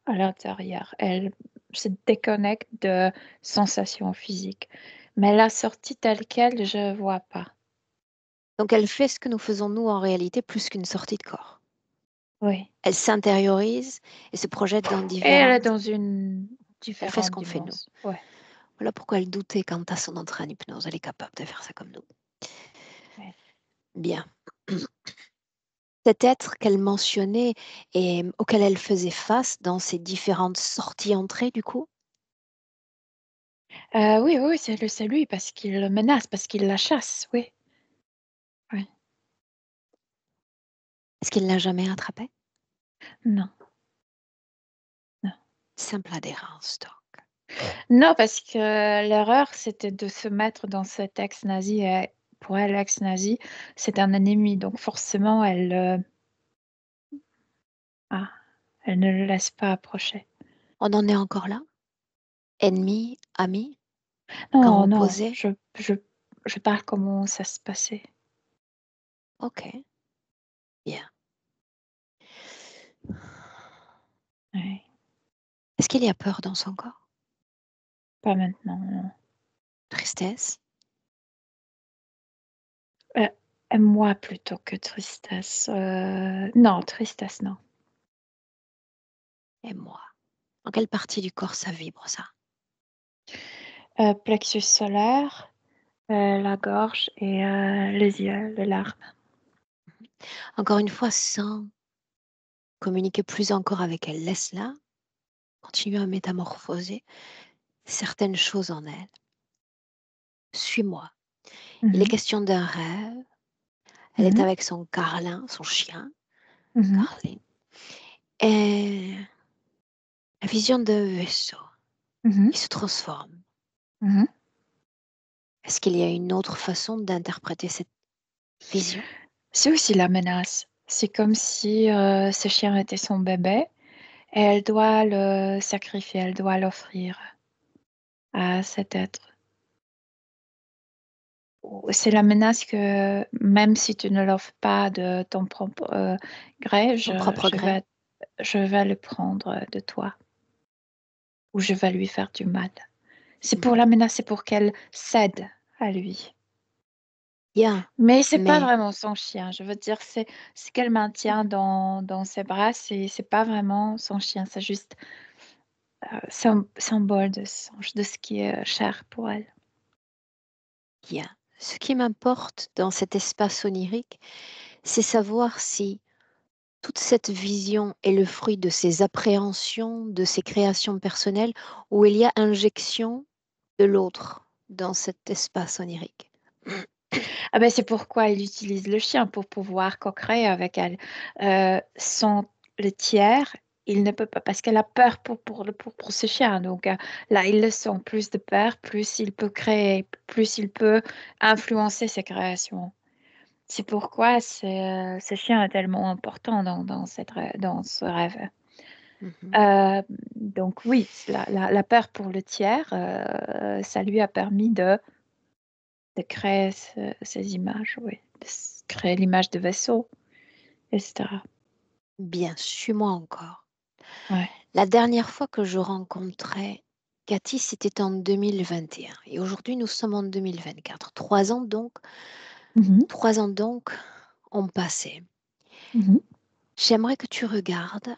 à l'intérieur. Elle se déconnecte de sensations physiques. Mais la sortie telle quelle, je vois pas. Donc elle fait ce que nous faisons nous en réalité plus qu'une sortie de corps. Oui. Elle s'intériorise et se projette dans Et elle est différentes... dans une Elle fait ce différente qu'on fait nous. dimension. Ouais, Voilà pourquoi elle doutait quant à son entrée en hypnose. Elle est capable de faire ça comme nous. ouais. Bien. Cet être qu'elle mentionnait et auquel elle faisait face dans ces différentes sorties-entrées, du coup, Oui, oui, c'est lui parce qu'il le menace, parce qu'il la chasse, oui. Oui. est-ce qu'il l'a jamais attrapée? Non, non. Simple adhérence, donc. Non, parce que l'erreur, c'était de se mettre dans cet ex-nazi et pour elle, l'ex-nazi, c'est un ennemi, donc forcément, ah, elle ne le laisse pas approcher. On en est encore là? Ennemi, ami, camp Non, non, opposé? je parle comment ça se passait. Ok, bien. Ouais, Est-ce qu'il y a peur dans son corps? pas maintenant, non. Tristesse? Heu, Émoi plutôt que tristesse, non, tristesse, non. Et moi? En quelle partie du corps ça vibre, ça? Plexus solaire, la gorge et les yeux, les larmes. Encore une fois, sans communiquer plus encore avec elle, laisse-la continuer à métamorphoser certaines choses en elle. Suis-moi. Il est Mmh. question d'un rêve. Elle est Mhm. avec son Carlin, son chien, Mhm. Carlin. Et la vision d'un vaisseau Mhm. qui se transforme. Mhm. Est-ce qu'il y a une autre façon d'interpréter cette vision? C'est aussi la menace. C'est comme si ce chien était son bébé et elle doit le sacrifier, elle doit l'offrir à cet être. C'est la menace que même si tu ne l'offres pas de ton propre gré, Son propre gré? je vais le prendre de toi ou je vais lui faire du mal. C'est pour Mhm. la menacer pour qu'elle cède à lui. Bien, Mais c'est pas mais vraiment son chien. Je veux dire, c'est ce qu'elle maintient dans ses bras, c'est pas vraiment son chien. C'est juste symbole de ce qui est cher pour elle. bien. Ce qui m'importe dans cet espace onirique, c'est savoir si toute cette vision est le fruit de ses appréhensions, de ses créations personnelles, ou il y a injection de l'autre dans cet espace onirique. Ah ben, c'est pourquoi il utilise le chien pour pouvoir co-créer avec elle. Sans le tiers, il ne peut pas parce qu'elle a peur pour ce chien. Donc là, il le sent plus de peur, plus il peut créer, plus il peut influencer ses créations. C'est pourquoi ce chien est tellement important dans ce rêve. Mhm. Donc oui, la peur pour le tiers, ça lui a permis de créer ces images, oui, créer l'image de vaisseau, etc. Bien, suis-moi encore. Ouais. La dernière fois que je rencontrais Cathy, c'était en 2021. Et aujourd'hui, nous sommes en 2024. 3 ans donc, Mhm, 3 ans donc ont passé. mhm. J'aimerais que tu regardes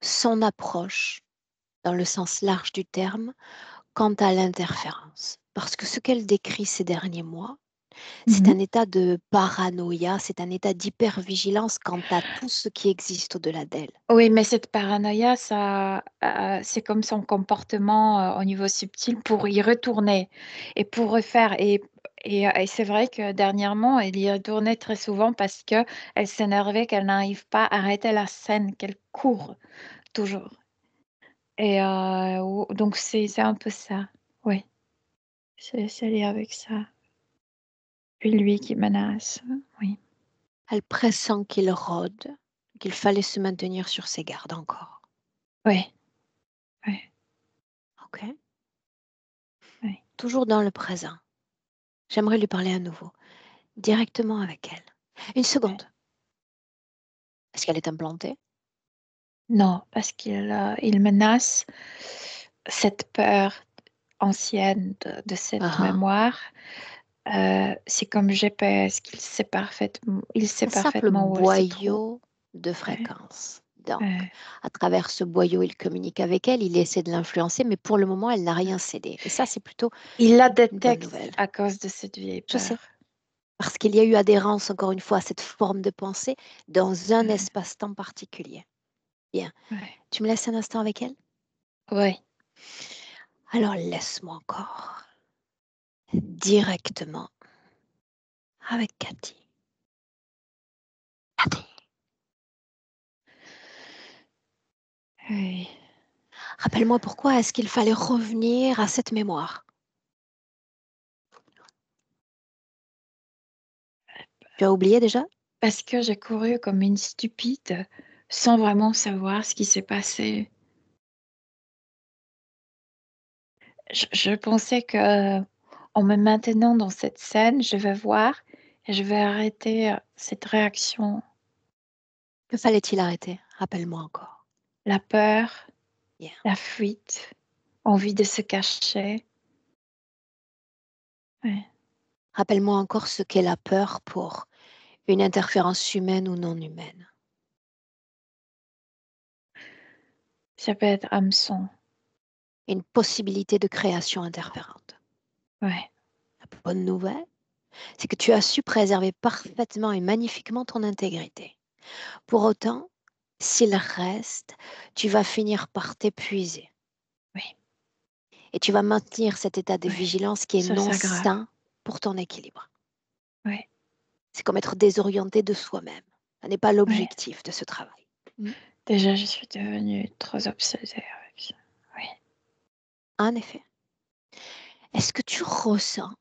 son approche, dans le sens large du terme, quant à l'interférence. Parce que ce qu'elle décrit ces derniers mois, c'est Mhm. un état de paranoïa, c'est un état d'hypervigilance quant à tout ce qui existe au-delà d'elle. Oui, mais cette paranoïa, c'est comme son comportement au niveau subtil pour y retourner et pour refaire. Et c'est vrai que dernièrement, elle y retournait très souvent parce que elle s'énervait qu'elle n'arrive pas à arrêter la scène, qu'elle court toujours. Et donc c'est un peu ça. Oui, c'est lié avec ça. Puis lui qui menace. Oui. Elle pressent qu'il rôde, qu'il fallait se maintenir sur ses gardes encore. Oui. Oui. Ok. Oui. Toujours dans le présent. J'aimerais lui parler à nouveau, directement avec elle. Une Oui. seconde. Est-ce qu'elle est implantée? Non, parce qu'il menace cette peur ancienne de cette Ah, mémoire. C'est comme GPS, il sait un simple parfaitement où elle se trouve. boyau de Ouais, fréquence. Donc, ouais. à travers ce boyau, il communique avec elle, il essaie de l'influencer, mais pour le moment, elle n'a rien cédé. Et ça, c'est plutôt Il la une bonne détecte nouvelle. à cause de cette vieille Je peur. sais, parce qu'il y a eu adhérence, encore une fois, à cette forme de pensée dans un Ouais, espace-temps particulier. Bien. ouais. Tu me laisses un instant avec elle? Ouais. Alors, laisse-moi encore directement avec Cathy. Cathy, Oui. rappelle-moi pourquoi est-ce qu'il fallait revenir à cette mémoire? Tu as oublié déjà? Parce que j'ai couru comme une stupide sans vraiment savoir ce qui s'est passé. Je pensais que en me maintenant dans cette scène, je vais voir et je vais arrêter cette réaction, Que fallait-il arrêter? Rappelle-moi encore. la peur, Bien. la fuite, envie de se cacher. Ouais. Rappelle-moi encore ce qu'est la peur pour une interférence humaine ou non humaine. Ça peut être hameçon. Une possibilité de création interférente. Ouais. La bonne nouvelle, c'est que tu as su préserver parfaitement et magnifiquement ton intégrité. Pour autant, s'il reste, tu vas finir par t'épuiser Oui. et tu vas maintenir cet état de Ouais. vigilance qui est Ça non s'aggrave. sain pour ton équilibre. Ouais. C'est comme être désorienté de soi-même. Ce n'est pas Ouais. l'objectif de ce travail. Déjà, je suis devenue trop obsédée avec ça. Oui. En effet. Est-ce que tu ressens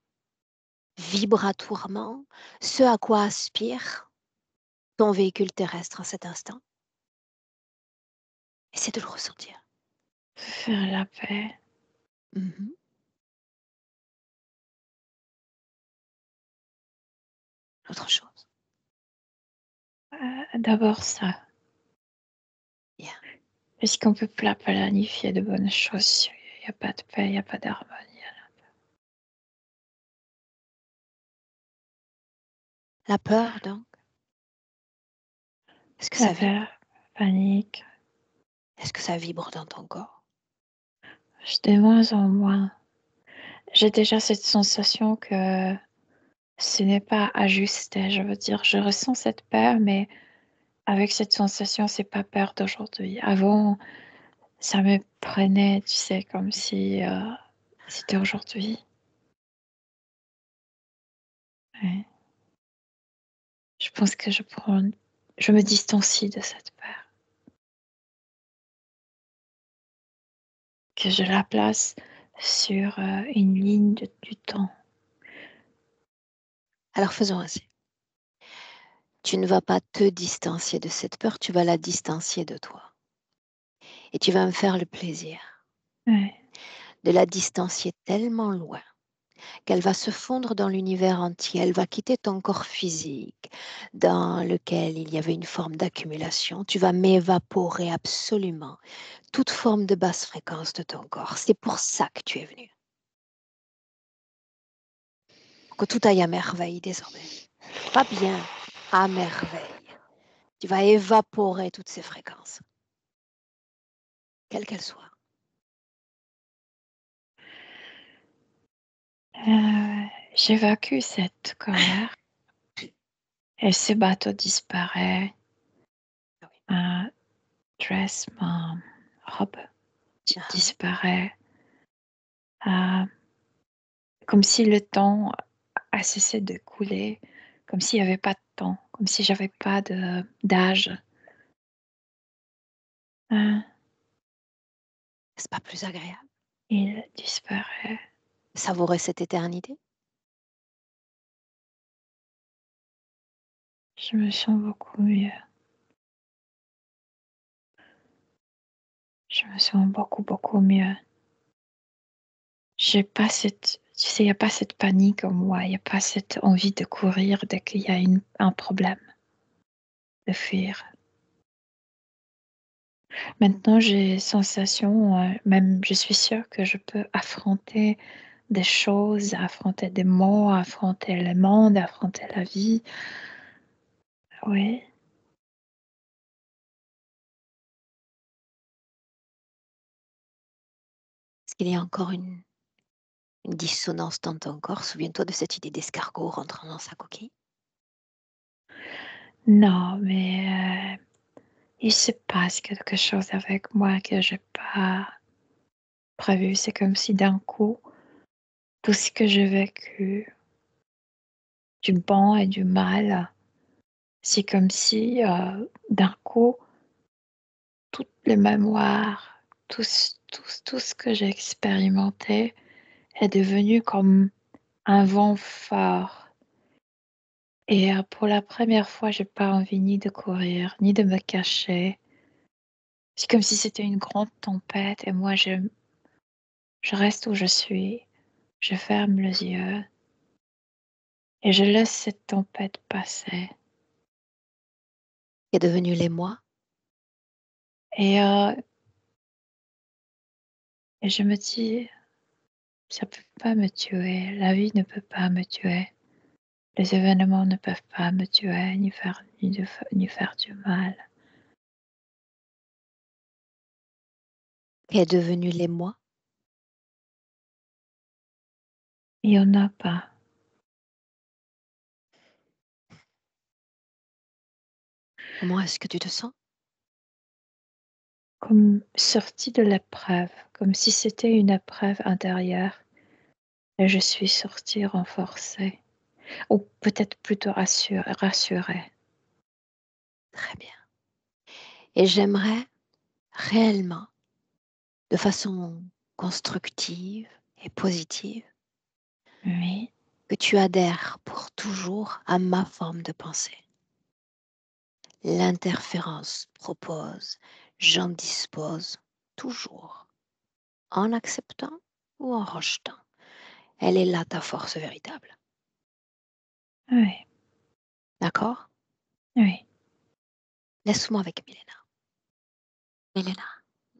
vibratoirement ce à quoi aspire ton véhicule terrestre en cet instant? Essaie de le ressentir. Faire la paix. Mhm. Autre chose. D'abord ça. Bien. Puisqu'on ne peut pas planifier de bonnes choses. Il n'y a pas de paix, il n'y a pas d'harmonie. La peur, donc, est-ce que La ça vibre? peur, panique. Est-ce que ça vibre dans ton corps? De moins en moins. J'ai déjà cette sensation que ce n'est pas ajusté. Je veux dire, je ressens cette peur, mais avec cette sensation, c'est pas peur d'aujourd'hui. Avant, ça me prenait, tu sais, comme si c'était aujourd'hui. Ouais. Je pense que je me distancie de cette peur, que je la place sur une ligne du temps. Alors faisons ainsi. Tu ne vas pas te distancier de cette peur, tu vas la distancier de toi. Et tu vas me faire le plaisir Ouais. de la distancier tellement loin qu'elle va se fondre dans l'univers entier, elle va quitter ton corps physique dans lequel il y avait une forme d'accumulation. Tu vas m'évaporer absolument toute forme de basse fréquence de ton corps. C'est pour ça que tu es venu. Pour que tout aille à merveille désormais. Pas bien, à merveille. Tu vas évaporer toutes ces fréquences, quelles qu'elles soient. J'évacue cette colère et ce bateau disparaît. Ah oui. Un dress, ma robe Ah, disparaît. Euh, Comme si le temps a cessé de couler, comme s'il n'y avait pas de temps, comme si j'avais pas d'âge. Hein, c'est pas plus agréable. il disparaît. Savourer cette éternité. Je me sens beaucoup mieux. Je me sens beaucoup, beaucoup mieux. J'ai pas cette, tu sais, il n'y a pas cette panique en moi, il n'y a pas cette envie de courir dès qu'il y a un problème, de fuir. Maintenant, j'ai sensation, même je suis sûre que je peux affronter des choses, affronter des mots, affronter le monde, affronter la vie. Oui, Est-ce qu'il y a encore une dissonance dans ton corps? Souviens-toi de cette idée d'escargot rentrant dans sa coquille. non, mais il se passe quelque chose avec moi que j'ai pas prévu. C'est comme si d'un coup, tout ce que j'ai vécu, du bon et du mal, c'est comme si d'un coup, toutes les mémoires, tout ce que j'ai expérimenté est devenu comme un vent fort. Et pour la première fois, j'ai pas envie ni de courir, ni de me cacher. C'est comme si c'était une grande tempête et moi, je reste où je suis, je ferme les yeux et je laisse cette tempête passer. Qui est devenu l'émoi. Et, et je me dis, ça peut pas me tuer, la vie ne peut pas me tuer, les événements ne peuvent pas me tuer, ni faire du mal. Qui est devenu l'émoi. Il n'y en a pas. Comment est-ce que tu te sens? Comme sortie de l'épreuve, comme si c'était une épreuve intérieure et je suis sortie renforcée. ou peut-être plutôt rassurée. Très bien. Et j'aimerais réellement, de façon constructive et positive, Oui, que tu adhères pour toujours à ma forme de pensée. L'interférence propose, j'en dispose toujours, en acceptant ou en rejetant. Elle est là ta force véritable. oui, D'accord? oui, Laisse-moi avec Milena. Milena,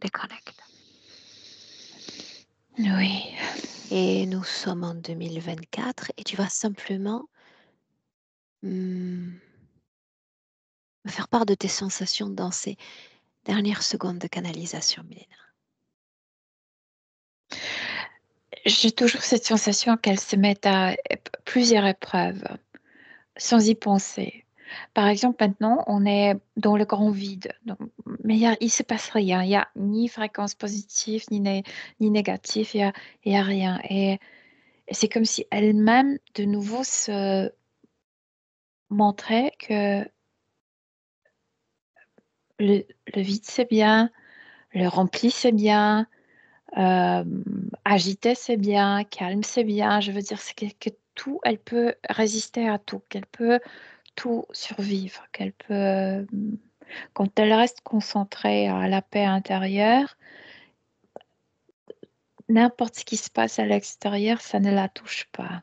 déconnecte. oui. Et nous sommes en 2024 et tu vas simplement me faire part de tes sensations dans ces dernières secondes de canalisation, Milena. J'ai toujours cette sensation qu'elle se met à plusieurs épreuves sans y penser. Par exemple, maintenant, on est dans le grand vide. Mais il se passe rien. Il n'y a ni fréquence positive, ni négative. Il y a rien. Et c'est comme si elle-même, de nouveau, se montrait que le, le vide, c'est bien, le rempli, c'est bien, euh, agité, c'est bien, calme, c'est bien. Je veux dire, c'est que tout, elle peut résister à tout, qu'elle peut tout survivre, qu'elle peut, quand elle reste concentrée à la paix intérieure, n'importe ce qui se passe à l'extérieur, ça ne la touche pas.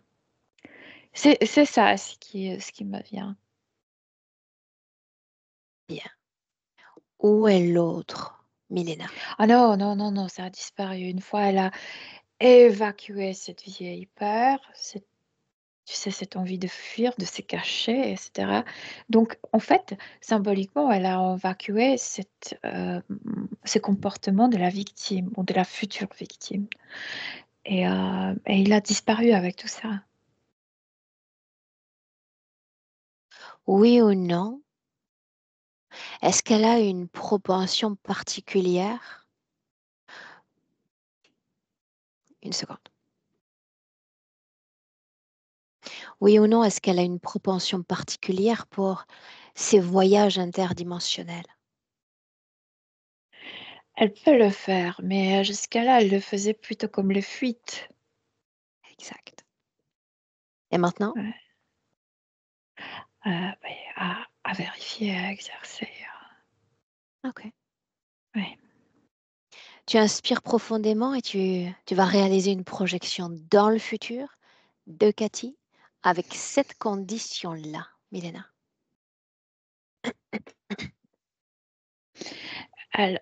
C'est ça ce qui me vient. Bien. Où est l'autre, Milena? Ah non, non, non, non, ça a disparu. Une fois, elle a évacué cette vieille peur, tu sais, cette envie de fuir, de se cacher, etc. Donc, en fait, symboliquement, elle a évacué ce comportement de la victime ou de la future victime. Et il a disparu avec tout ça. Oui ou non? Est-ce qu'elle a une propension particulière? Une seconde. Oui ou non, est-ce qu'elle a une propension particulière pour ces voyages interdimensionnels? Elle peut le faire, mais jusqu'à là, elle le faisait plutôt comme les fuites. Exact. Et maintenant? Ouais. Ben, à vérifier, à exercer. Ok. Ouais. Tu inspires profondément et tu vas réaliser une projection dans le futur de Cathy avec cette condition-là, Milena. Elle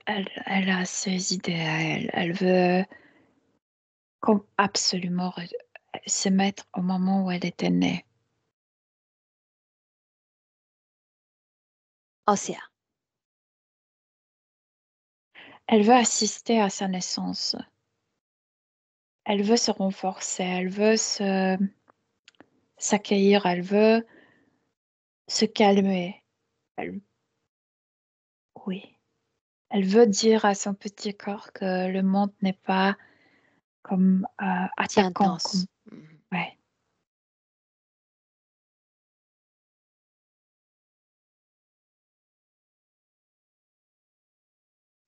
a ses idées à elle. Elle veut absolument se mettre au moment où elle était née. Océa. Elle veut assister à sa naissance. Elle veut se renforcer. Elle veut s'accueillir. Elle veut se calmer. Elle, oui. Elle veut dire à son petit corps que le monde n'est pas comme Si attaquant. Comme, intense. Mhm. ouais,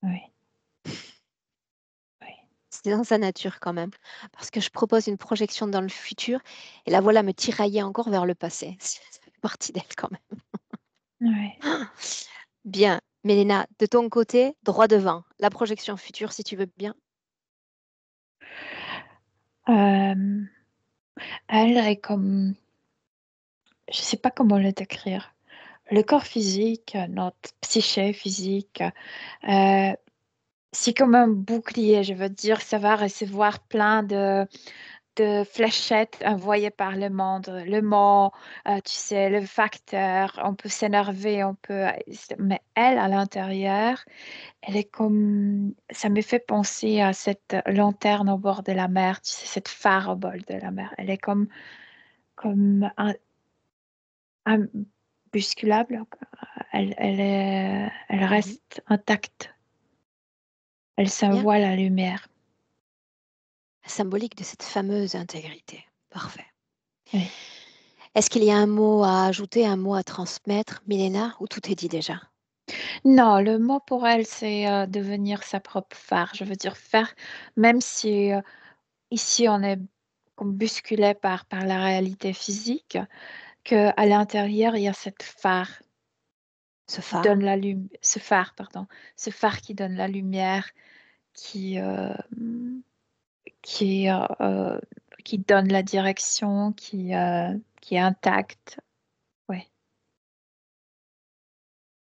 oui, oui. C'est dans sa nature quand même. Parce que je propose une projection dans le futur et la voilà me tirailler encore vers le passé. Ça fait partie d'elle quand même. Oui. Bien. Mélina, de ton côté, droit devant. La projection future, si tu veux bien. Euh, Elle est comme, je ne sais pas comment le décrire. Le corps physique, notre psyché physique, euh, c'est comme un bouclier, je veux dire, ça va recevoir plein de fléchettes envoyées par le monde. Le mot, tu sais, le facteur, on peut s'énerver, on peut... Mais elle, à l'intérieur, elle est comme... Ça me fait penser à cette lanterne au bord de la mer, tu sais, cette phare au bord de la mer. Elle est comme imbusculable. Elle Mhm. reste intacte. Elle Bien. s'envoie la lumière. Symbolique de cette fameuse intégrité. Parfait. Oui. Est-ce qu'il y a un mot à ajouter, un mot à transmettre, Milena, ou tout est dit déjà? Non, le mot pour elle, c'est devenir sa propre phare. Je veux dire, faire, même si ici on est comme bousculé par la réalité physique, qu'à l'intérieur, il y a cette phare Ce qui donne phare? ce phare, pardon, ce phare qui donne la lumière, qui, qui, euh, euh, qui donne la direction, qui est intacte. Ouais.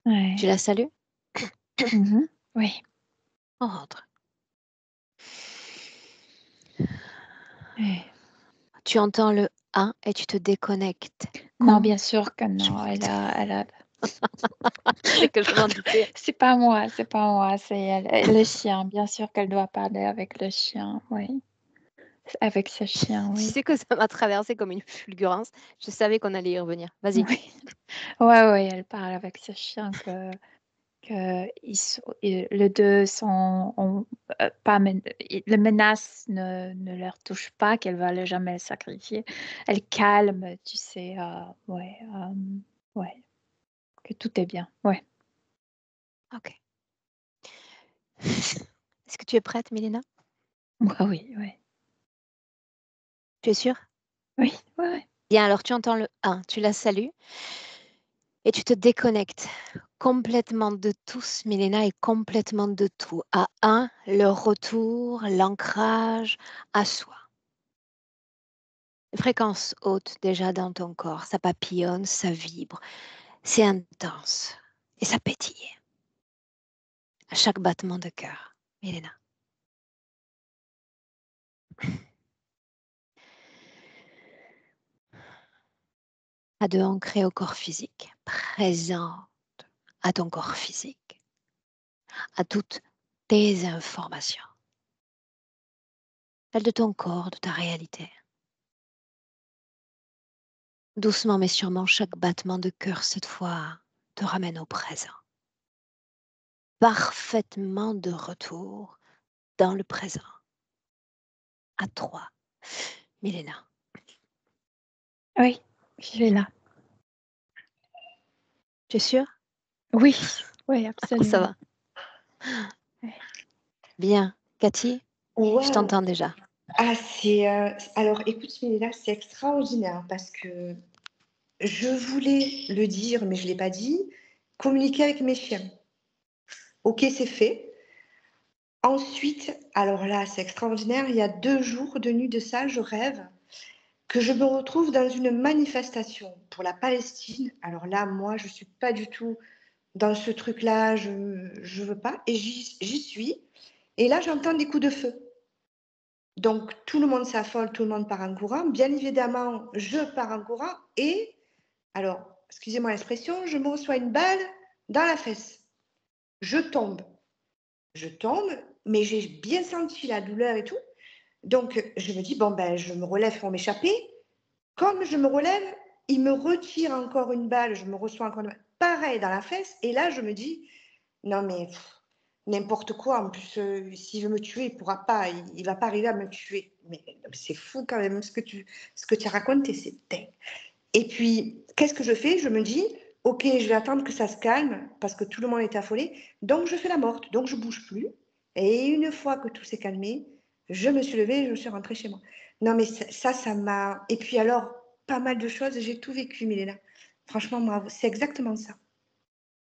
Tu Ouais. la salues? Mhm. Oui. On rentre. Ouais. Tu entends le 1 et tu te déconnectes. Non, bien sûr que non. C'est que je m'en doutais. C'est pas moi, c'est elle. Le chien, bien sûr qu'elle doit parler avec le chien, oui. Avec ce chien, Tu oui. sais que ça m'a traversé comme une fulgurance. Je savais qu'on allait y revenir. Vas-y. Oui, ouais, ouais, elle parle avec ce chien les deux pas les menaces ne leur touchent pas, qu'elle va jamais le sacrifier. Elle calme, tu sais, ouais, ouais, que tout est bien, ouais. Ok. Est-ce que tu es prête, Milena? Ouais, oui, oui, Tu es sûre? oui, ouais, ouais. Bien, alors tu entends le 1, tu la salues et tu te déconnectes complètement de tous, Milena, et complètement de tout. À 1, le retour, l'ancrage à soi. Fréquence haute déjà dans ton corps, ça papillonne, ça vibre, c'est intense et ça pétille à chaque battement de cœur, Milena. À 2, ancré au corps physique, présente à ton corps physique, à toutes tes informations, celles de ton corps, de ta réalité. Doucement mais sûrement, chaque battement de cœur cette fois te ramène au présent. Parfaitement de retour dans le présent. À 3, Milena. Oui, je vais là. Tu es sûre? Oui, oui, Ça absolument. va. Ouais. Bien. Cathy, je Waouh! t'entends déjà. Ah, alors écoute, Mélina, c'est extraordinaire parce que je voulais le dire, mais je ne l'ai pas dit, communiquer avec mes chiens. Ok, c'est fait. Ensuite, alors là, c'est extraordinaire, il y a 2 jours de nuit de ça, je rêve que je me retrouve dans une manifestation pour la Palestine. Alors là, moi, je ne suis pas du tout dans ce truc-là, je ne veux pas. Et j'y suis. Et là, j'entends des coups de feu. Donc, tout le monde s'affole, tout le monde part en courant. Bien évidemment, je pars en courant et, alors, excusez-moi l'expression, je me reçois une balle dans la fesse. Je tombe. Je tombe, mais j'ai bien senti la douleur et tout. Donc, je me dis, bon, ben, je me relève pour m'échapper. Comme je me relève, il me retire encore une balle, je me reçois encore une balle, pareil dans la fesse. Et là, je me dis, non, mais n'importe quoi. En plus, s'il veut me tuer, il ne pourra pas. Il ne va pas arriver à me tuer. Mais c'est fou quand même ce que tu as raconté, c'est dingue. Et puis, qu'est-ce que je fais? Je me dis, ok, je vais attendre que ça se calme parce que tout le monde est affolé. Donc, je fais la morte. Donc, je ne bouge plus. Et une fois que tout s'est calmé, je me suis levée et je suis rentrée chez moi. Non, mais ça m'a. Et puis, alors, pas mal de choses. J'ai tout vécu, Milena. Franchement, moi, c'est exactement ça.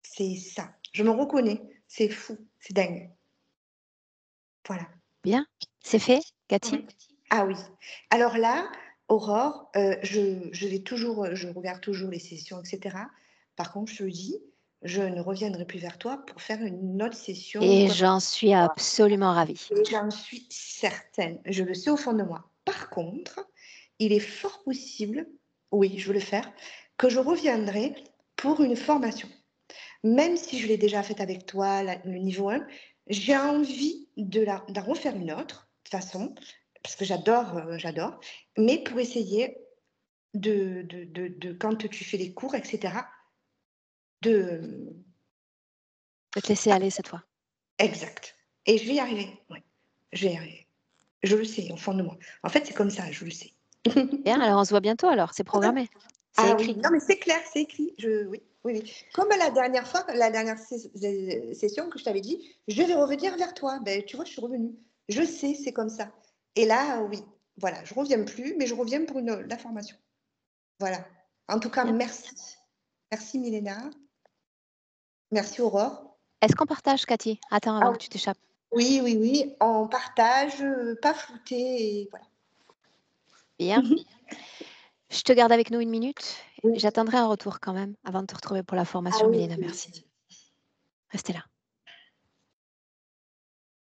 C'est ça. Je me reconnais. C'est fou. C'est dingue. Voilà. Bien. C'est fait, Cathy? Oui. Ah oui. Alors là, Aurore, je vais toujours, je regarde toujours les sessions, etc. Par contre, je te le dis, je ne reviendrai plus vers toi pour faire une autre session ou Et quoi que ce j'en suis soit. absolument ravie. Et j'en suis certaine. Je le sais au fond de moi. Par contre, il est fort possible, oui, je veux le faire, que je reviendrai pour une formation. Même si je l'ai déjà faite avec toi, le niveau 1, j'ai envie d'en refaire une autre, de toute façon, parce que j'adore, mais pour essayer quand tu fais les cours, etc., de... Je vais te laisser aller cette fois. Exact. Et je vais y arriver, oui, je vais y arriver. Je le sais, au fond de moi. En fait, c'est comme ça, je le sais. Bien, alors on se voit bientôt alors, c'est programmé. C'est Ah écrit. oui, non, mais c'est clair, c'est écrit. Oui, oui, oui. Comme la dernière fois, la dernière session que je t'avais dit, je vais revenir vers toi. Ben, tu vois, je suis revenue. Je sais, c'est comme ça. Et là, oui, voilà, je reviens plus, mais je reviens pour la formation. Voilà. En tout cas, Bien. merci. Merci, Milena. Merci, Aurore. Est-ce qu'on partage, Cathy? Attends, Ah avant que tu t'échappes. oui, oui, oui, on partage, pas flouté, et voilà. Bien. Je te garde avec nous 1 minute. Oui. J'attendrai un retour quand même avant de te retrouver pour la Ah formation, oui, Milena. oui. Merci. Restez là.